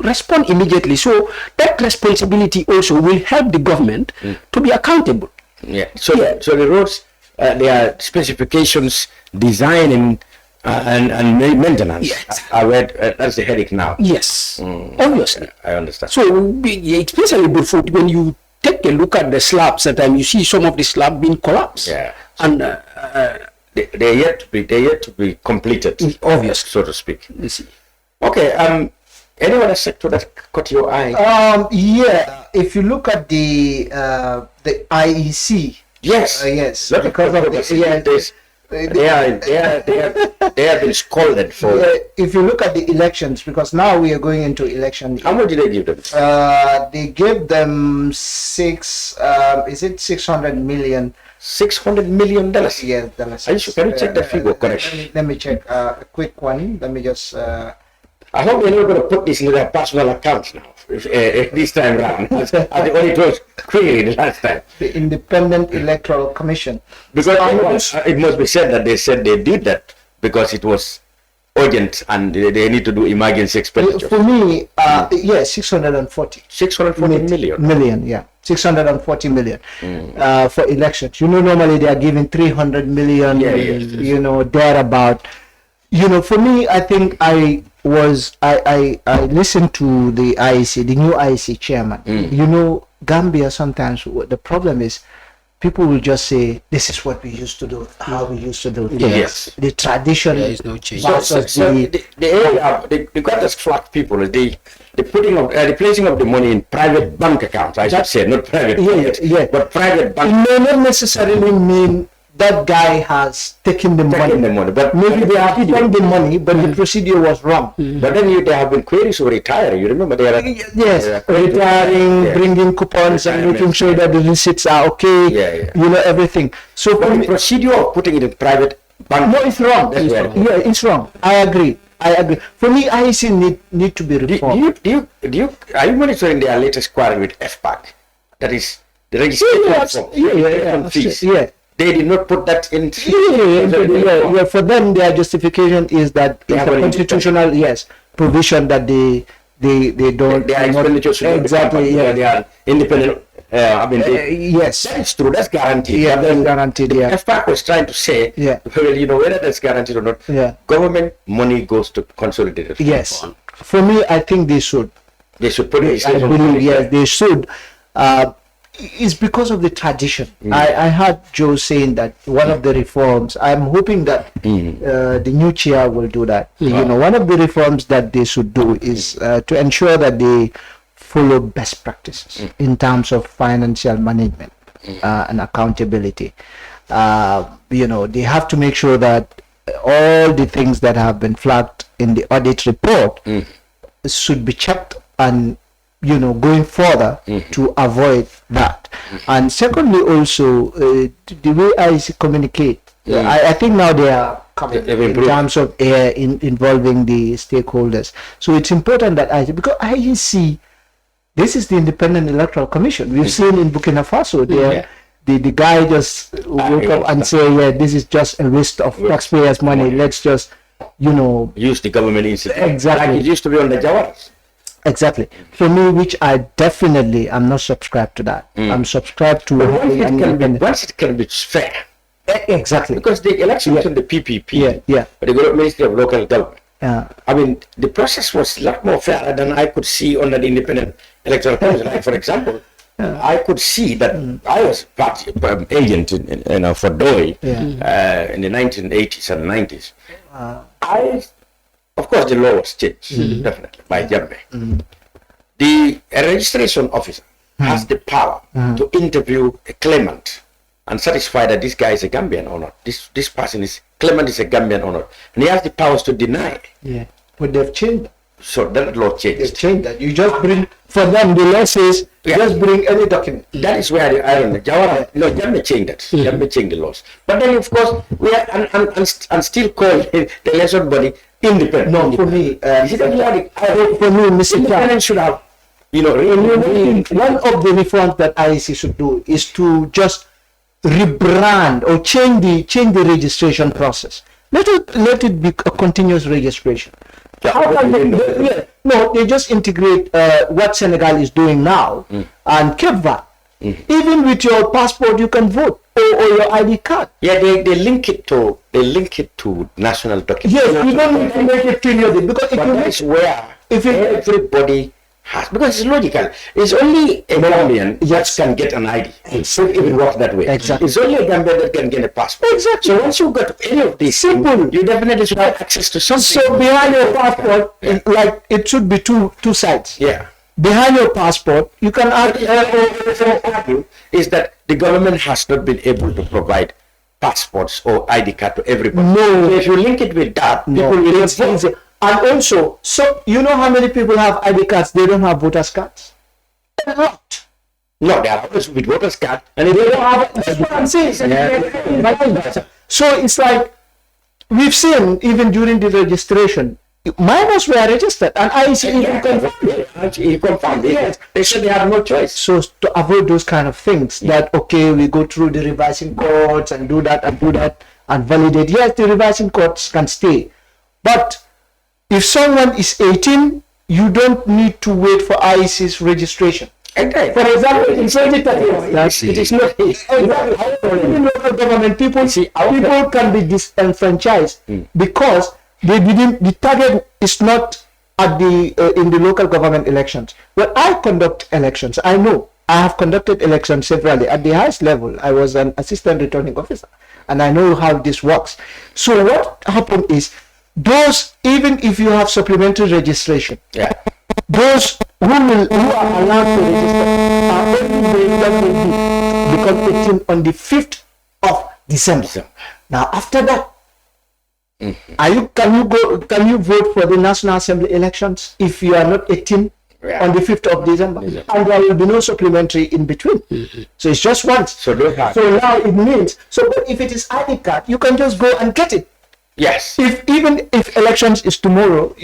respond immediately. So that responsibility also will help the government to be accountable. Yeah. So the roads, there are specifications, design and maintenance. Yes. I read that's the headache now. Yes, obviously. I understand. So especially before, when you take a look at the slabs, sometimes you see some of the slab being collapsed. Yeah. And they're yet to be completed. Obvious, so to speak. you see. Okay. Any other sector that caught your eye? Yeah, if you look at the IEC. Yes. Yes. Because of the, they have been scolded for. If you look at the elections, because now we are going into election. How much did they give them? They gave them $600 million. $600 million. Yes, dollars. Are you sure? Can you check that figure correct? Let me check a quick one. Let me just. I hope they're not going to put this into their personal accounts now. This time round, as the auditors queried last time. The Independent Electoral Commission. Because it must be said that they said they did that because it was urgent and they need to do emergency expenditure. For me, yeah, 640 million. Yeah, 640 million for elections. You know, normally they are giving 300 million. You know, thereabout. You know, for me, I think I listened to the IEC, the new IEC chairman. You know, Gambia sometimes the problem is people will just say this is what we used to do, how we used to do things. Yes. The tradition. There is no change. So the area, the greatest flag people is the putting of the placing of the money in private bank accounts. I should say, not private, but private bank. It may not necessarily mean that guy has taken the money, but maybe they have taken the money, but the procedure was wrong. But then there have been queries over retiring. You remember there are retiring, bringing coupons and making sure that the receipts are okay. You know, everything. So but the procedure of putting it in private bank, no, it's wrong. It's wrong. I agree. For me, IEC need to be reformed. Are you monitoring their latest quarrel with FPAC? That is the registration fees. They did not put that in. For them, their justification is that it's a constitutional provision that they don't. Their expenditures exactly. They are independent. Yes, that's true. That's guaranteed. Yeah, that's guaranteed. Yeah. FPAC was trying to say, well, you know, whether that's guaranteed or not, government money goes to consolidated. Yes. For me, I think they should. They should put it. I believe, yes, they should. It's because of the tradition. I heard Joe saying that one of the reforms, I'm hoping that the new chair will do that. You know, one of the reforms that they should do is to ensure that they follow best practices in terms of financial management and accountability. You know, they have to make sure that all the things that have been flagged in the audit report should be checked and, you know, going further to avoid that. And secondly, also the way I communicate, I think now they are coming in terms of involving the stakeholders. So it's important that because IEC, this is the Independent Electoral Commission. We've seen in Burkina Faso, the guy just woke up and say, this is just a waste of taxpayers' money. Let's just, you know, use the government institute. Exactly. Like it used to be on the Jawaras. Exactly. For me, which I definitely am not subscribed to that. I'm subscribed to once it can be fair. Exactly. Because the election was on the PPP. But the Ministry of Local Government. I mean, the process was a lot more fair than I could see under the Independent Electoral Commission. Like, for example, I could see that I was party agent for DOI in the 1980s and 90s. Of course, the law was changed, definitely, by Jammeh. The registration officer has the power to interview a claimant and satisfy that this guy is a Gambian or not. This person claimant is a Gambian or not. And he has the powers to deny. But they've changed. So that law changed. They've changed that. You just bring, for them, the law says, just bring any document. That is where the irony. Jammeh changed that. Jammeh changed the laws. But then, of course, we are and still call the election body independent. No, for me, Mr. Independent should have, you know, one of the reforms that IEC should do is to just rebrand or change the registration process. Let it be a continuous registration. How can no, they just integrate what Senegal is doing now and Cape Verde. Even with your passport, you can vote or your ID card. Yeah, they link it to national documents. Yes, you don't need to make it periodic because if everybody has, because it's logical. It's only a Gambian that can get an ID. So it will work that way. Exactly. It's only a Gambian that can get a passport. Exactly. So once you got any of these, simple, you definitely should have access to something. So behind your passport, it should be two sides. Yeah. Behind your passport, you can argue is that the government has not been able to provide passports or ID card to everybody. No. So if you link it with that, people will vote. And also, so you know how many people have ID cards? They don't have voters cards. A lot. No, they are always with voters card, and they don't have. That's what I'm saying. So it's like we've seen even during the registration. Minors were registered and IEC confirmed it. Yes. They said they have no choice. So to avoid those kind of things, that okay, we go through the revising courts and do that and validate. Yes, the revising courts can stay. But if someone is 18, you don't need to wait for IEC's registration. Okay. For example, in 2030, it is not in local government, people can be disenfranchised because the target is not at in the local government elections. Well, I conduct elections. I know I have conducted elections severally at the highest level. I was an assistant returning officer, and I know how this works. So what happened is, those, even if you have supplementary registration, those who are allowed to register are only become 18 on the 5th of December. Now after that, can you vote for the National Assembly elections if you are not 18 on the 5th of December? And there will be no supplementary in between. So it's just once. So now it means, but if it is ID card, you can just go and get it. Yes. Even if elections is tomorrow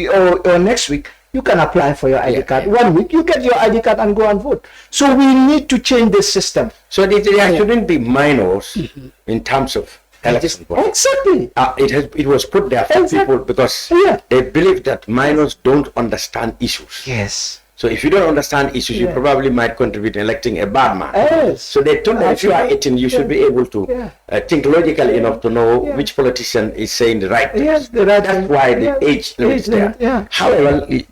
or next week, you can apply for your ID card. 1 week, you get your ID card and go and vote. So we need to change this system. So there shouldn't be minors in terms of election. Exactly. It was put there for people because they believe that minors don't understand issues. Yes. So if you don't understand issues, you probably might contribute in electing a bad man. Yes. So they told that if you are 18, you should be able to think logically enough to know which politician is saying the right things. Yes, the right That's why the age limit is there. However, you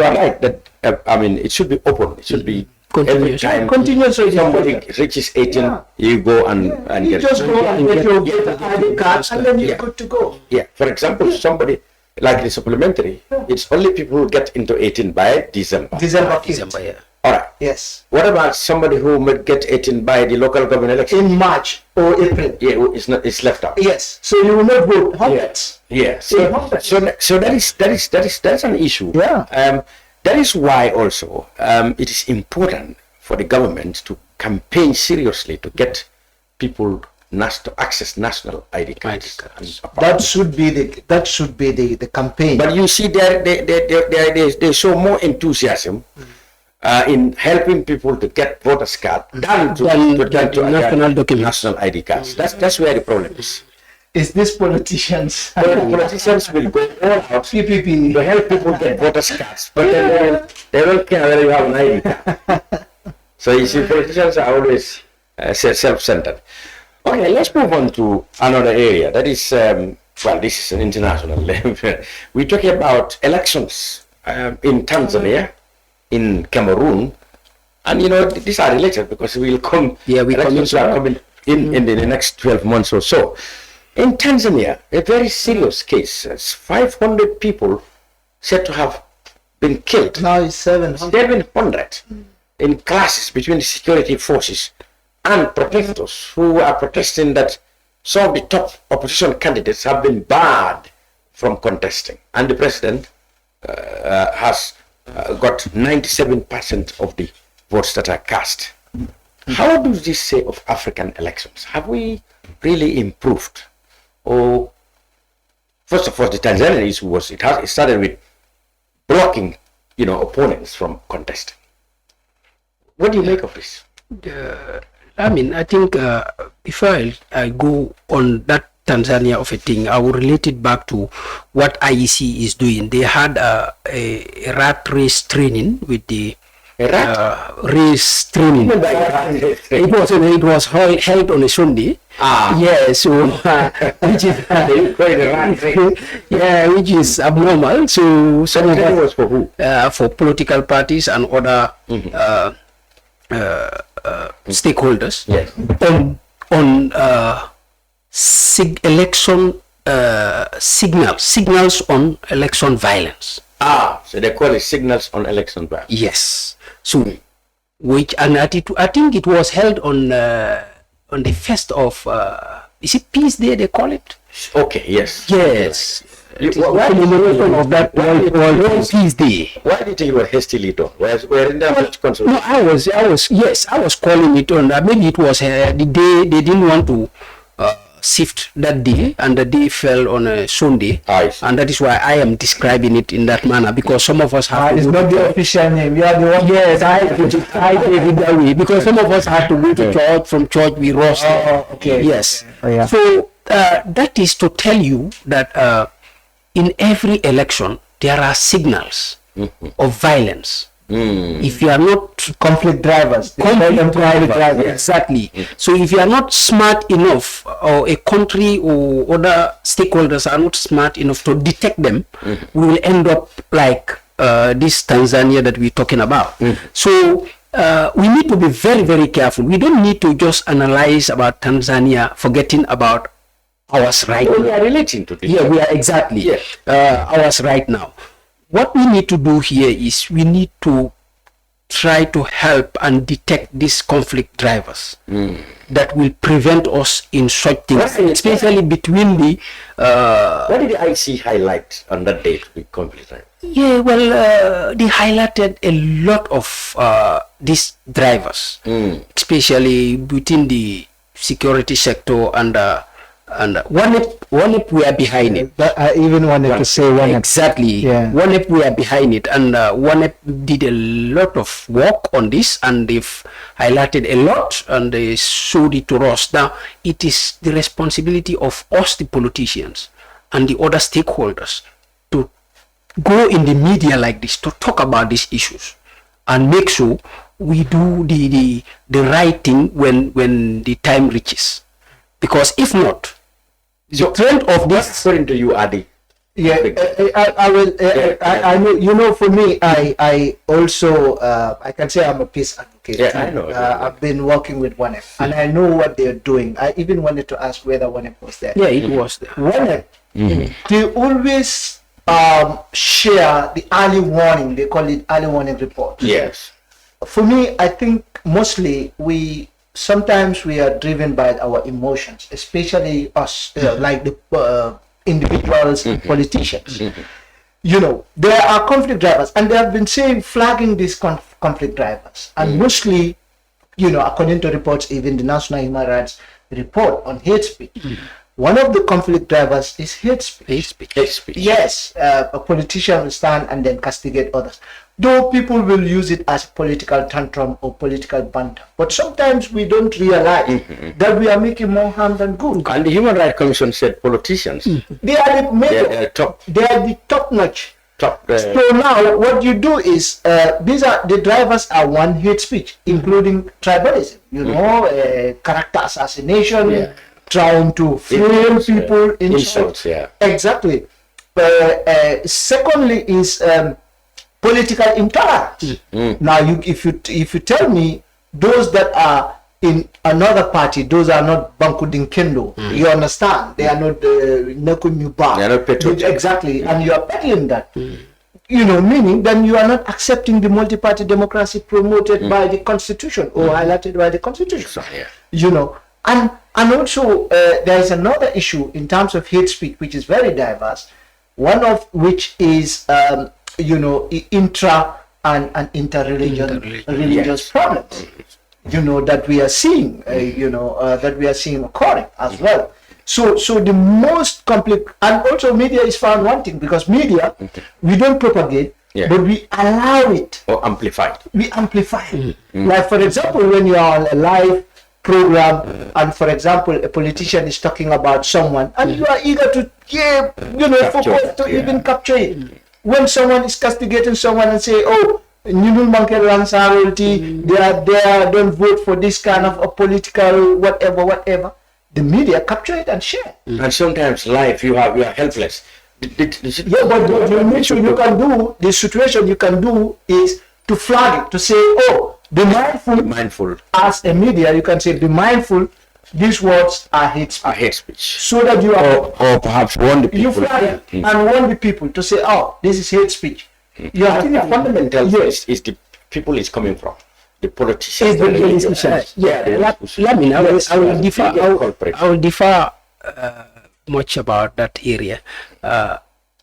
are right that it should be open. It should be every time somebody reaches 18, you go and you just go and get your ID card, and then you're good to go. Yeah. For example, somebody like the supplementary, it's only people who get into 18 by December. December, yeah. All right. Yes. What about somebody who might get 18 by the local government election? In March or April. Yeah, it's left out. Yes. So you will not vote. Hundreds. Yeah. So that is an issue. Yeah. That is why also it is important for the government to campaign seriously to get people to access national ID cards. That should be the campaign. But you see, they show more enthusiasm in helping people to get voters card than to national ID cards. That's where the problem is. Is this politicians? Politicians will go all out PPP to help people get voters cards, but they don't care whether you have an ID card. So you see, politicians are always self-centered. Okay, let's move on to another area. That is, this is an international level. We're talking about elections in Tanzania, in Cameroon, and these are related because we'll come. Elections are coming in the next 12 months or so. In Tanzania, a very serious case. 500 people said to have been killed. Now it's 700 in clashes between the security forces and protesters who are protesting that some of the top opposition candidates have been barred from contesting, and the president has got 97% of the votes that are cast. How does this say of African elections? Have we really improved? Or first of all, the Tanzanian issue it started with blocking opponents from contesting. What do you make of this? I think if I go on that Tanzania of a thing, I will relate it back to what IEC is doing. They had a rat race training with the race training. It was held on a Sunday. Yeah, so which is which is abnormal. So some of us was for who? For political parties and other stakeholders. Yes. On election signals on election violence. So they call it signals on election violence. Yes. So, which and I think it was held on the 1st of is it Peace Day they call it? Okay. Yes. Yes. Commemoration of that World Peace Day. Why did you think you were hastily done? Were in there much consultation? No, I was calling it on. Maybe it was the day they didn't want to sift that day, and the day fell on a Sunday, and that is why I am describing it in that manner, because some of us have it's not the official name. You are the one. Yes, I gave it that way because some of us had to go to church. From church we rushed. Okay. Yes. Oh, yeah. So that is to tell you that in every election there are signals of violence. If you are not conflict drivers, exactly. So if you are not smart enough, or a country or other stakeholders are not smart enough to detect them, we will end up like this Tanzania that we're talking about. So we need to be very, very careful. We don't need to just analyze about Tanzania, forgetting about ours right now. We are relating to this. Yeah, we are exactly ours right now. What we need to do here is we need to try to help and detect these conflict drivers that will prevent us in such things, especially between the. What did the IC highlight on that date with conflict drivers? Yeah, well, they highlighted a lot of these drivers, especially within the security sector and one if we are behind it. But I even wanted to say one. Exactly. Yeah. One if we are behind it, and one did a lot of work on this, and they've highlighted a lot, and they showed it to us. Now it is the responsibility of us, the politicians, and the other stakeholders, to go in the media like this to talk about these issues, and make sure we do the right thing when the time reaches. Because if not, the trend of this, according to you, Adi. Yeah, I will. I know. You know, for me, I also I can say I'm a peace advocate. Yeah, I know. I've been working with ONEP, and I know what they're doing. I even wanted to ask whether ONEP was there. yeah, it was there. ONEP, they always share the early warning. They call it early warning report. Yes. For me, I think mostly sometimes we are driven by our emotions, especially us, like the individuals, politicians. You know, there are conflict drivers, and they have been flagging these conflict drivers, and mostly, you know, according to reports, even the National Human Rights Report on hate speech, one of the conflict drivers is hate speech. Hate speech. Yes, a politician will stand and then castigate others. Though people will use it as political tantrum or political banter, but sometimes we don't realize that we are making more harm than good. And the Human Rights Commission said politicians. They are the major, They are top. They are the top notch. Top. So now what you do is these are the drivers are one hate speech, including tribalism. You know, character assassination, trying to frame people, insults. Yeah. Exactly. Secondly is political intolerance. Now, if you tell me those that are in another party, those are not Bankudin Kendo. You understand? They are not Nekunyuba. They are not patriotic. Exactly, and you are peddling that. You know, meaning then you are not accepting the multi-party democracy promoted by the Constitution or highlighted by the Constitution. You know, and also there is another issue in terms of hate speech, which is very diverse. One of which is you know, intra and interreligious problems, you know, that we are seeing, that we are seeing occurring as well. So the most complex, and also media is found wanting, because media, we don't propagate, but we allow it. Or amplify. We amplify it. Like, for example, when you are on a live, program, and for example, a politician is talking about someone, and you are eager to focus to even capture it. When someone is castigating someone and say, oh, Nunul Mankel Lansarolti, they are there, don't vote for this kind of a political whatever. The media capture it and share. And sometimes life you are helpless. But the mission you can do, the situation you can do is to flag it, to say, oh, be mindful. As a media, you can say, be mindful, these words are hate speech. So that you are... Or perhaps warn the people. You flag it and warn the people to say, oh, this is hate speech. You I think the fundamental is the people is coming from. The politicians. I will differ much about that area.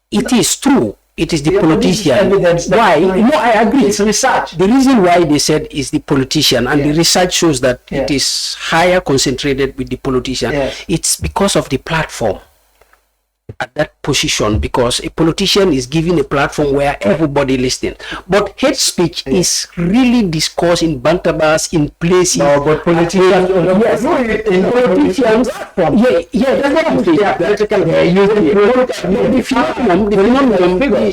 It is true. It is the politician. Why? No, I agree. It's research. The reason why they said is the politician, and the research shows that it is higher concentrated with the politician. It's because of the platform at that position, because a politician is given a platform where everybody listens. But hate speech is really discussed in bantabas, in places. No, but politicians, that's what I'm saying.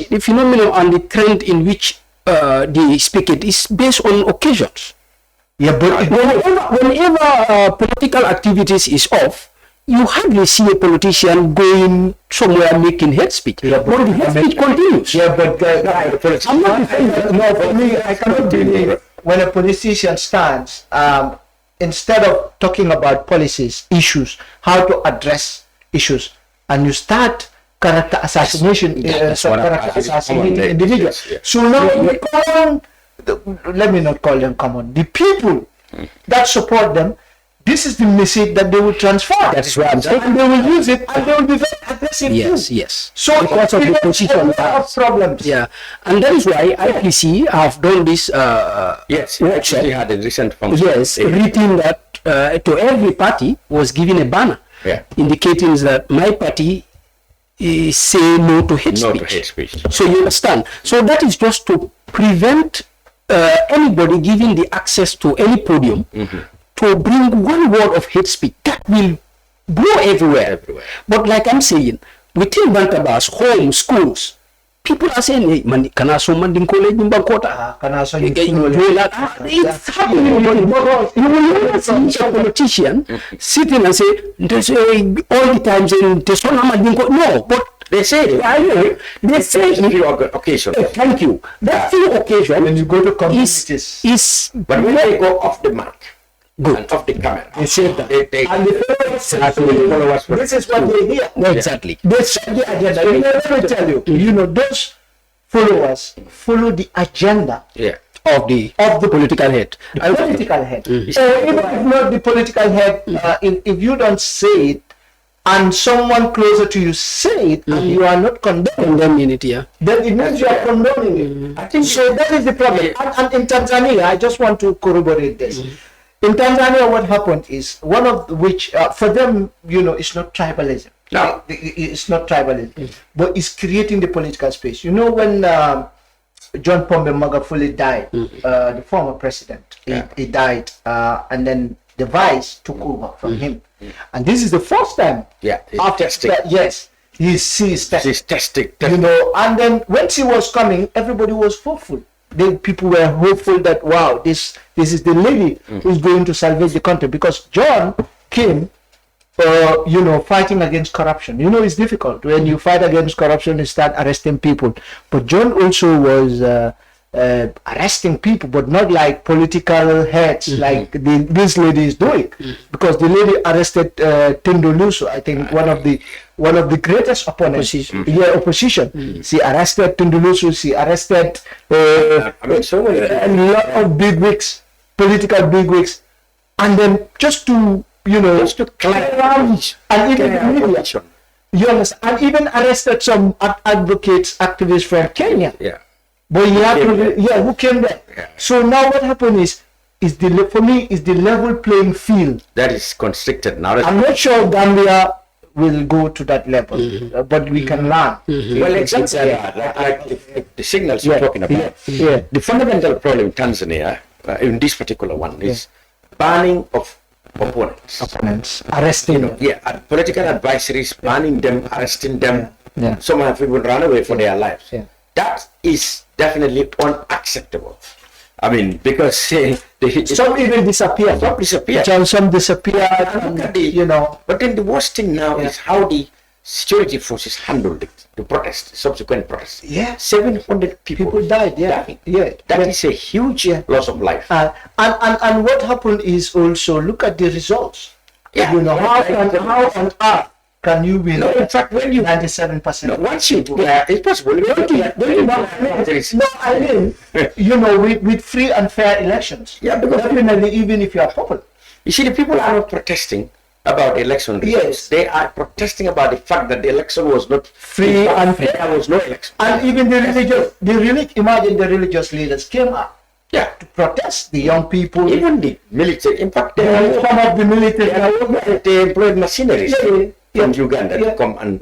The phenomenon and the trend in which they speak it is based on occasions. Yeah, but whenever political activities is off, you hardly see a politician going somewhere making hate speech. But the hate speech continues. Yeah, but I'm not saying that. No, for me, I cannot believe when a politician stands, instead of talking about policies, issues, how to address issues, and you start character assassination, assassinating individuals. So now we call let me not call them common, the people that support them. This is the message that they will transfer. That is what I'm saying. And they will use it, and they will be very aggressive. Yes. So because of the position of problems. Yeah, and that is why IPC have done this. Yes, actually had a recent function. Yes, written that to every party was given a banner, indicating that my party say no to hate speech. So you understand. So that is just to prevent anybody giving the access to any podium. To bring one word of hate speech that will blow everywhere. But like I'm saying, within Bantabas, home, schools, people are saying, hey, man, can I so man in college in Bangkota? It's happening. You will never see a politician sitting and say, all the time saying, no, but they say, they say, occasion. Thank you. That few occasion, when you go to communities, but when they go off the mark, good. And off the camera. They say that. And the followers, this is what they hear. Exactly. They set the agenda. Let me tell you, those followers follow the agenda of the political head. The political head. So even if not the political head, if you don't say it, and someone closer to you say it, and you are not condemning it, then it means you are condoning it. I think so. That is the problem. And in Tanzania, I just want to corroborate this. In Tanzania, what happened is one of which for them, it's not tribalism. No, it's not tribalism, but it's creating the political space. When John Pombe Magufuli died, the former president, he died, and then the vice took over from him, and this is the first time. After that, yes, he's testing. And then when she was coming, everybody was hopeful. People were hopeful that wow, this is the lady who's going to salvage the country, because John came, fighting against corruption. It's difficult when you fight against corruption. You start arresting people, but John also was arresting people, but not like political heads like this lady is doing, because the lady arrested Tundu Lissu, I think one of the greatest opponents, opposition. She arrested Tundu Lissu. She arrested a lot of bigwigs, political bigwigs, and then just to clear around, and even the media. You understand? And even arrested some advocates, activists from Kenya. But you have to, who came there? So now what happened is for me is the level playing field that is constricted now. I'm not sure Gambia will go to that level, but we can learn. Well, exactly. Like the signals you're talking about. The fundamental problem in Tanzania, in this particular one, is banning of opponents. Arresting them. Political advisories, banning them, arresting them. Yeah. Some have even run away for their lives. Yeah. That is definitely unacceptable. I mean, because Some even disappear. Some disappear. Some disappear. But then the worst thing now is how the security forces handled it, the subsequent protests. Yeah. 700 people died. That is a huge loss of life. And what happened is also look at the results. Yeah. How on earth can you win? No, in fact, when you 97%. once you it's possible. With free and fair elections. Yeah, because definitely, even if you are popular. You see, the people are not protesting about election results. Yes. They are protesting about the fact that the election was not free and fair. There was no election. And even imagine the religious leaders came up to protest, the young people. Even the military. In fact, some of the military. They employed mercenaries from Uganda to come and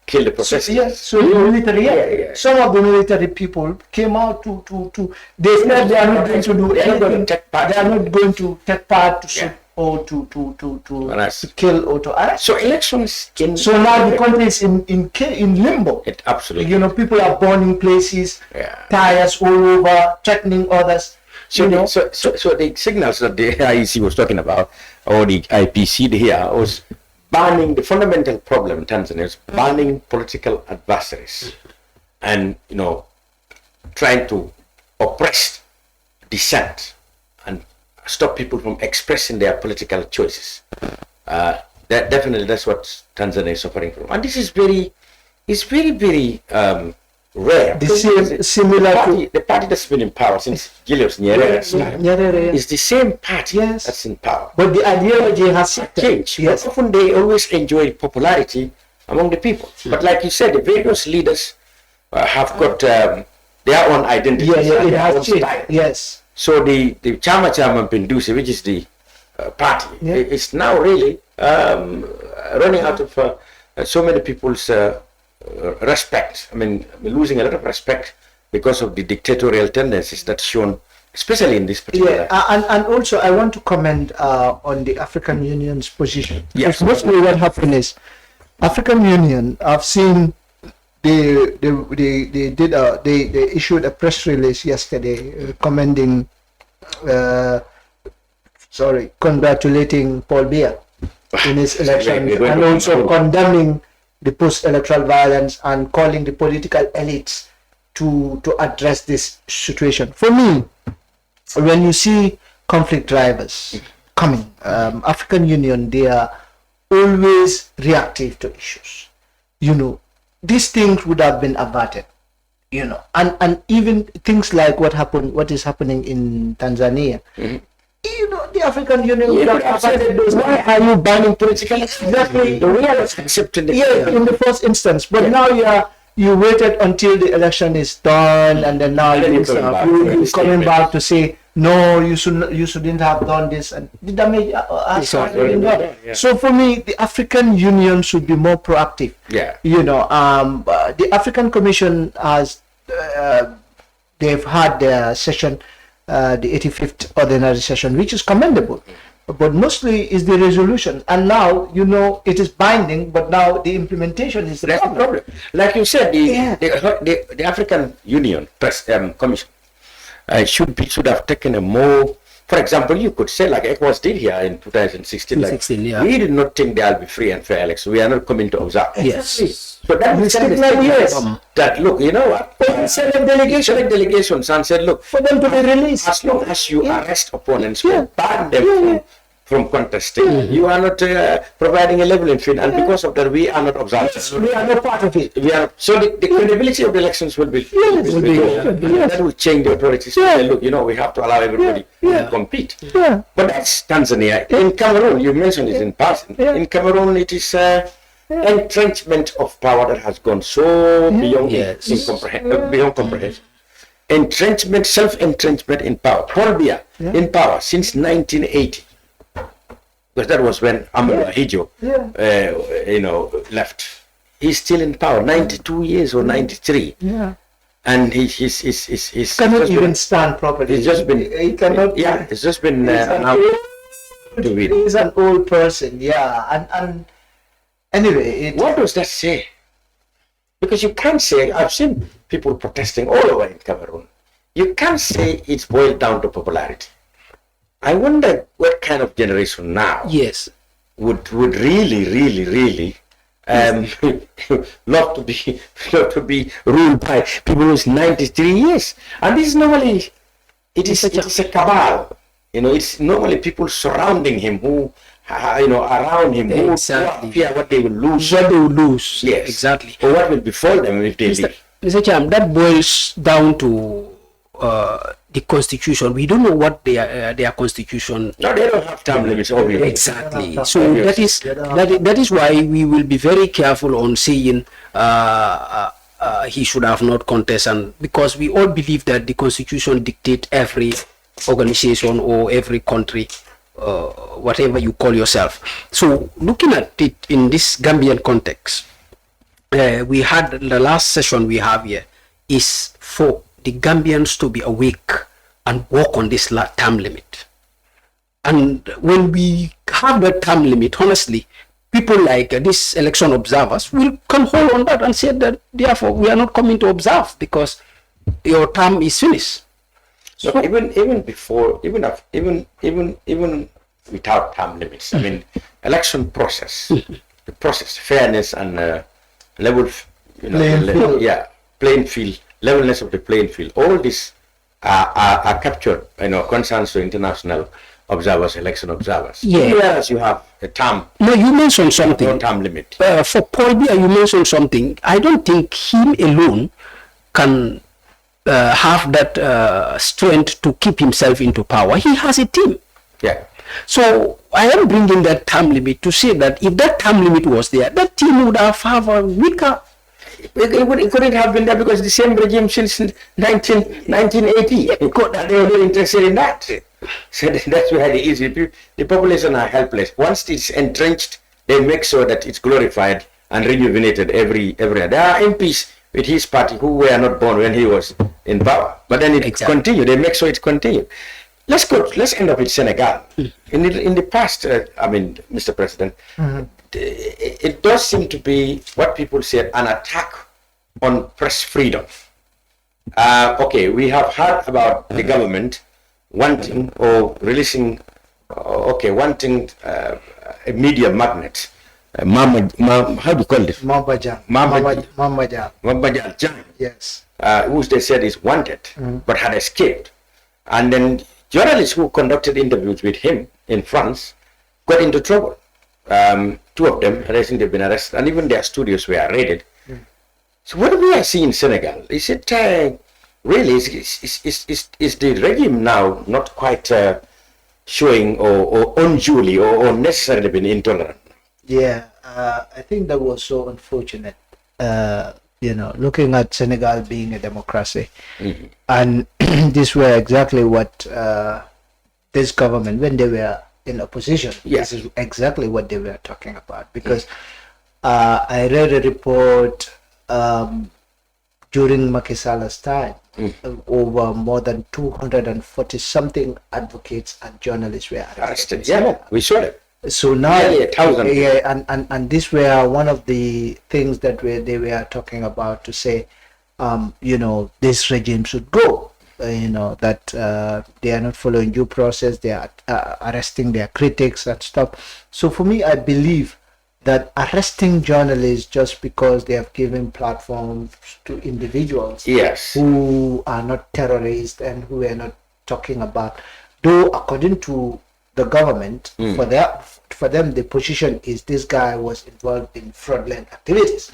kill the protesters. So the military, some of the military people came out to they said they are not going to do anything. They are not going to take part to shoot or to kill or to arrest. So elections. So now the country is in limbo. It absolutely. People are burning places, tires all over, threatening others. So the signals that the IEC was talking about, or the IPC here, was banning the fundamental problem in Tanzania is banning political adversaries, and trying to oppress dissent and stop people from expressing their political choices. That's what Tanzania is suffering from, and this is very rare. The party that's been in power since Julius Nyerere is the same party that's in power. But the ideology has changed. Yes. Often they always enjoy popularity among the people. But like you said, the various leaders have got their own identity. It has changed. Yes. So the Chama Pinduzi, which is the party, is now really running out of so many people's respect. I mean, losing a lot of respect because of the dictatorial tendencies that's shown, especially in this particular. And also I want to comment on the African Union's position. Yes. Mostly what happened is African Union. I've seen they issued a press release yesterday congratulating Paul Biya in his election and also condemning the post-electoral violence and calling the political elites to address this situation. For me, when you see conflict drivers coming, African Union, they are always reactive to issues. These things would have been averted, and even things like what is happening in Tanzania. The African Union would have averted those. Why are you banning political? Exactly. The real accepted. In the first instance, but now you waited until the election is done, and then now you're coming back to say no, you shouldn't have done this, and the damage has already been done. So for me, the African Union should be more proactive. The African Commission has they've had their session, the 85th ordinary session, which is commendable. But mostly is the resolution, and now it is binding, but now the implementation is the problem. Like you said, the African Union Commission should have taken a more. For example, you could say like ECOWAS did here in 2016. We did not think there will be free and fair elections. We are not coming to observe. Yes. So that was that look, you know what? Select delegations and said, look, for them to be released. As long as you arrest opponents, ban them from contesting, you are not providing a leveling field, and because of that, we are not observing. Yes, we are not part of it. So the credibility of the elections will be. That will change the authorities. To say, look, we have to allow everybody to compete. But that's Tanzania. In Cameroon, you mentioned it in passing. In Cameroon, it is entrenchment of power that has gone so beyond comprehension. Entrenchment, self-entrenchment in power. Paul Biya in power since 1980. Because that was when Amadou Ahidjo, left. He's still in power, 92 years or 93. And he's cannot even stand properly. He's just been. He cannot. It's just been. to win. He's an old person, yeah. And anyway, What does that say? Because you can't say, I've seen people protesting all over in Cameroon. You can't say it's boiled down to popularity. I wonder what kind of generation now Yes. would really love to be ruled by people who's 93 years. And this is normally it is a cabal. It's normally people surrounding him who around him Exactly. who fear what they will lose. What they will lose. Yes. Exactly. Or what will befall them if they leave. Mr. Cham, that boils down to the constitution. We don't know what their constitution. No, they don't have term limits, obviously. Exactly. So that is why we will be very careful on saying he should have not contested, because we all believe that the constitution dictates every organization or every country, whatever you call yourself. So looking at it in this Gambian context, we had the last session we have here is for the Gambians to be awake and work on this term limit. And when we have that term limit, honestly, people like these election observers can hold on that and say that therefore we are not coming to observe because your term is finished. So even before, even without term limits, I mean, election process, the process, fairness and level, playing field, levelness of the playing field, all these are captured, concerns to international observers, election observers. Yeah. Whereas you have a term. No, you mentioned something. No term limit. For Paul Biya, you mentioned something. I don't think him alone can have that strength to keep himself into power. He has a team. Yeah. So I am bringing that term limit to say that if that term limit was there, that team would have a weaker. It couldn't have been there because the same regime since 1980. And they were not interested in that. So that's why the population are helpless. Once it's entrenched, they make sure that it's glorified and rejuvenated every day. There are MPs with his party who were not born when he was in power. But then it continued. They make sure it continued. Let's end up with Senegal. In the past, Mr. President, it does seem to be what people say an attack on press freedom. We have heard about the government wanting or releasing, wanting a media magnet. How do you call this? Mambajal. yes. Who they said is wanted, but had escaped. And then journalists who conducted interviews with him in France got into trouble. Two of them, I think they've been arrested, and even their studios were raided. So what do we see in Senegal? Is it really, is the regime now not quite showing or unduly or necessarily been intolerant? Yeah, I think that was so unfortunate. Looking at Senegal being a democracy, and this were exactly what this government, when they were in opposition, this is exactly what they were talking about. Because I read a report during Macky Sall's time, over more than 240 something advocates and journalists were arrested. Yeah, we saw it. So now, nearly 1,000. And this were one of the things that they were talking about to say, this regime should go. That they are not following due process. They are arresting their critics and stuff. So for me, I believe that arresting journalists just because they have given platforms to individuals who are not terrorists and who are not talking about, though according to the government, for them the position is this guy was involved in fraudulent activities,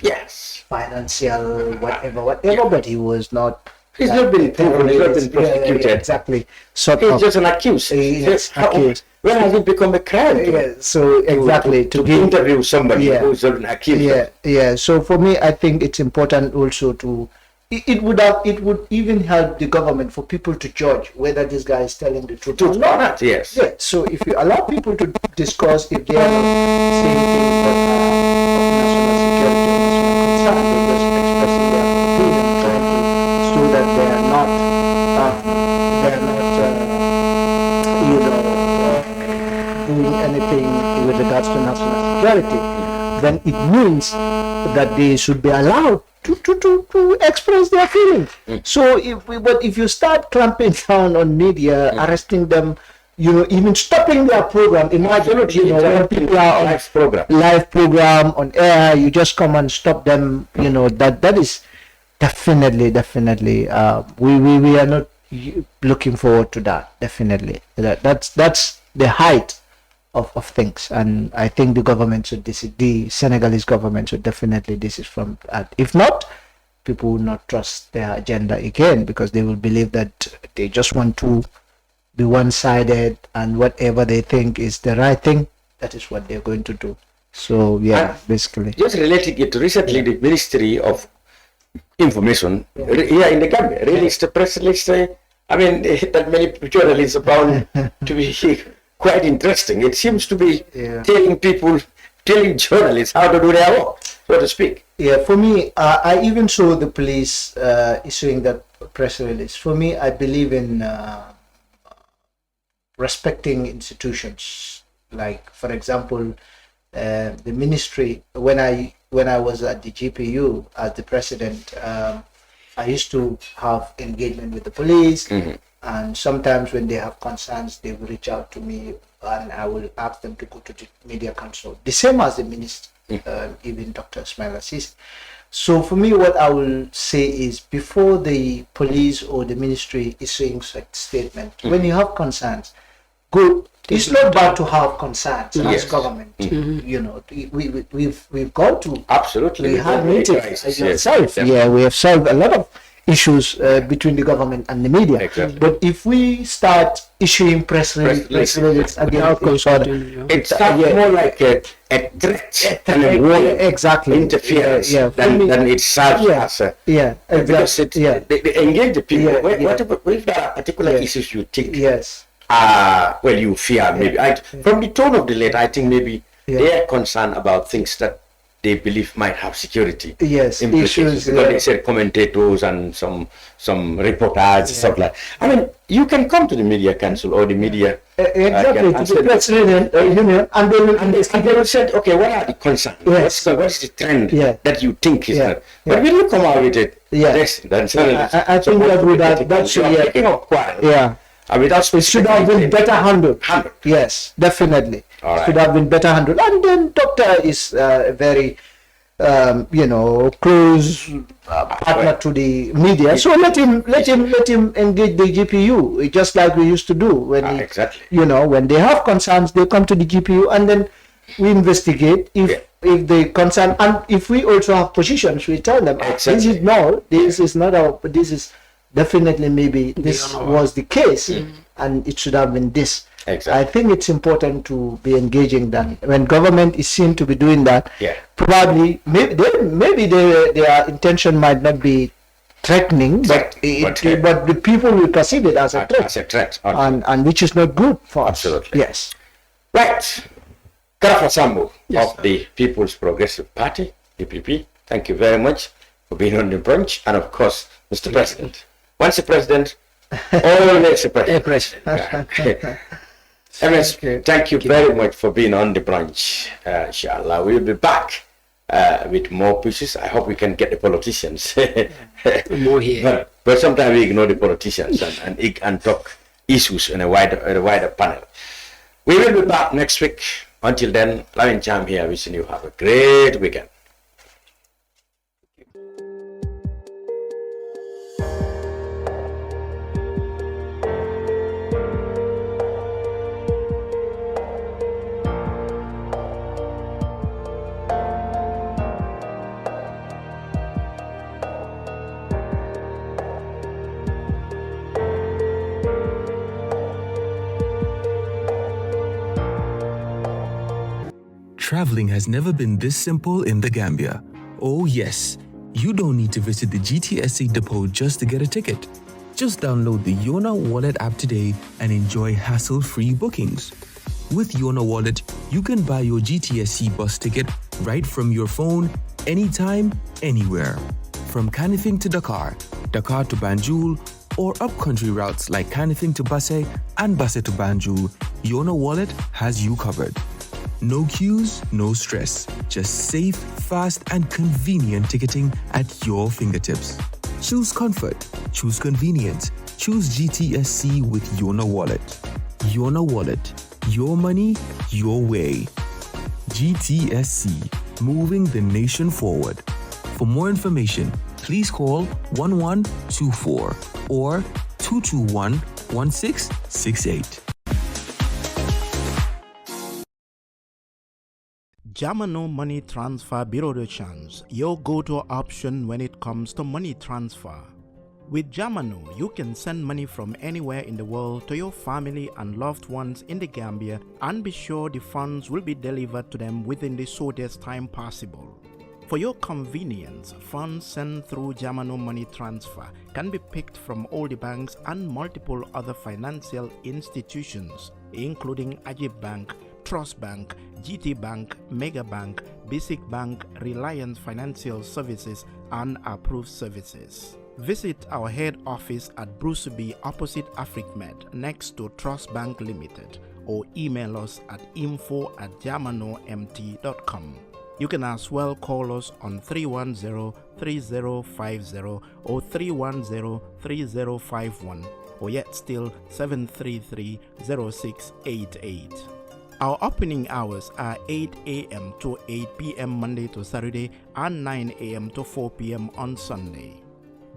financial whatever, but he was not. He's not been proven, he's not been prosecuted. Exactly. So he's just an accused. Accused. When has it become a crime? So exactly to interview somebody who's an accused. So for me, I think it's important also to. It would even help the government for people to judge whether this guy is telling the truth or not. Yes. Yeah. So if you allow people to discuss if they are not saying things that are of national security or national concern, they're just expressing their opinion, trying to show that they are not doing anything with regards to national security, then it means that they should be allowed to express their feelings. So if you start clamping down on media, arresting them, even stopping their program, imagine, when people are on live program on air, you just come and stop them, that is definitely, we are not looking forward to that, definitely. That's the height of things, and I think the government should, the Senegalese government should definitely desist from that. If not, people will not trust their agenda again, because they will believe that they just want to be one-sided, and whatever they think is the right thing, that is what they're going to do. So basically. Just relating it to recently, the Ministry of Information here in the Gambia released a press release. I mean, that many journalists are bound to be quite interesting. It seems to be telling journalists how to do their work, so to speak. Yeah, for me, I even saw the police issuing that press release. For me, I believe in respecting institutions. Like, for example, the ministry, when I was at the GPU as the president, I used to have engagement with the police, and sometimes when they have concerns, they will reach out to me, and I will ask them to go to the media council. The same as the minister, even Dr. Ismail Assis. So for me, what I will say is, before the police or the ministry issuing such statement, when you have concerns, go. It's not bad to have concerns as government. We've gone to we have meetings yourself. We have solved a lot of issues between the government and the media. Exactly. But if we start issuing press releases again, it sounds more like a threat and a war interference than it serves as a because they engage the people. If there are particular issues you think you fear, maybe from the tone of the letter, I think maybe they are concerned about things that they believe might have security implications. Because they said commentators and some reporters, stuff like. I mean, you can come to the media council or the media to the president union, and they will say, okay, what are the concerns? What's the trend that you think is that? But when you come out with it, then suddenly I think that should picking up quiet. It should have been better handled. Yes, definitely. Should have been better handled. And then Doctor is a very, close partner to the media. So let him engage the GPU, just like we used to do when when they have concerns, they come to the GPU, and then we investigate if they concern, and if we also have positions, we tell them this is this is not our, this is. Definitely, maybe this was the case, and it should have been this. I think it's important to be engaging that. When government is seen to be doing that, probably maybe their intention might not be threatening, but the people will perceive it as a threat, and which is not good for us. Yes. Right. Karafa Sambou of the People's Progressive Party, PPP. Thank you very much for being on the brunch, and of course, Mr. President. Once a president, always a president. MS, thank you very much for being on the brunch. Inshallah, we'll be back with more pieces. I hope we can get the politicians more here. But sometimes we ignore the politicians and talk issues in a wider panel. We will be back next week. Until then, Lavin Cham here wishing you have a great weekend. Traveling has never been this simple in the Gambia. Oh yes, you don't need to visit the GTSA depot just to get a ticket. Just download the Yona Wallet app today and enjoy hassle-free bookings. With Yona Wallet, you can buy your GTSC bus ticket right from your phone, anytime, anywhere. From Kanifing to Dakar, Dakar to Banjul, or up-country routes like Kanifing to Basse and Basse to Banjul, Yona Wallet has you covered. No queues, no stress. Just safe, fast, and convenient ticketing at your fingertips. Choose comfort. Choose convenience. Choose GTSC with Yona Wallet. Yona Wallet. Your money, your way. GTSC. Moving the nation forward. For more information, please call 1124 or 221-1668. Jamano Money Transfer Bureau de Change, your go-to option when it comes to money transfer. With Jamano, you can send money from anywhere in the world to your family and loved ones in the Gambia and be sure the funds will be delivered to them within the shortest time possible. For your convenience, funds sent through Jamano Money Transfer can be picked from all the banks and multiple other financial institutions, including Ajib Bank, Trust Bank, GT Bank, Mega Bank, Basic Bank, Reliance Financial Services, and Approved Services. Visit our head office at Bruceby opposite AfricMed next to Trust Bank Limited or email us at info@jamanomt.com. You can as well call us on 310-3050 or 310-3051 or yet still 733-0688. Our opening hours are 8 a.m. to 8 p.m. Monday to Saturday and 9 a.m. to 4 p.m. on Sunday.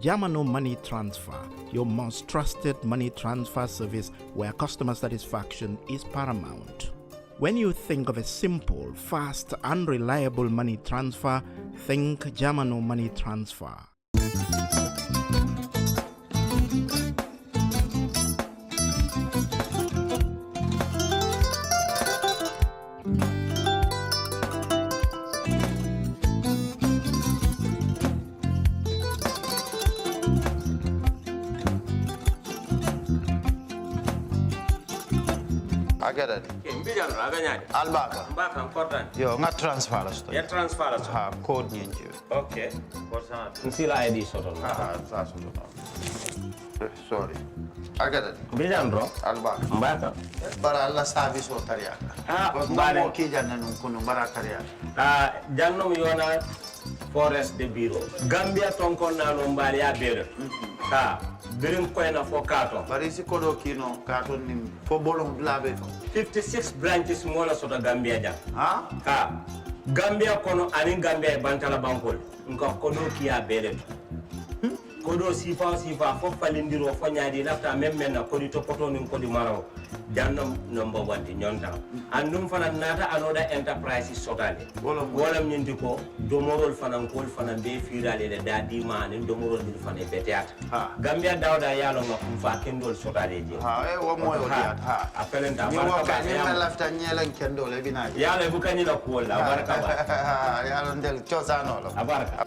Jamano Money Transfer, your most trusted money transfer service where customer satisfaction is paramount. When you think of a simple, fast, and reliable money transfer, think Jamano Money Transfer. I get it. Mbijan raganyadi. Albaka. Mbaka important. Yo, nga transfer la sto. Ya transfer la sto. Ha, code nyingi. Okay. What's Nsila ID soto. That's sorry. I get it. Mbijan bro. Albaka. Mbaka. Bara alla service o tariaka. Mbare. Mo ki janna nun kunu bara tariaka. Jannom yona forest de bureau. Gambia tonkon na no mbali ya bere. Birin koyna fo kato. Bari si kodo kino kato nim fo bolong labe. 56 branches mola soto Gambia jam. Ha? Gambia kono anin Gambia e bantala bankol. Nko kono kiya bere. Kodo sifa fo falindiro fo nyaadi lafta memmen na kodi to poto nin kodi maraw. Jannom number 1 di nyonta. Andum fana nata anoda enterprise sotale. Wolam nyindi ko domorol fana kol fana be firale de dadi man domorol dil fana beteat. Gambia dawda yalo ngam fa kendol sotale je. Wo moyo diat. Apelen da barka ni ma lafta nyelen kendol e binaji. Yalo bu kanyi la ko la barka ba. Yalo ndel chosano lo. Barka.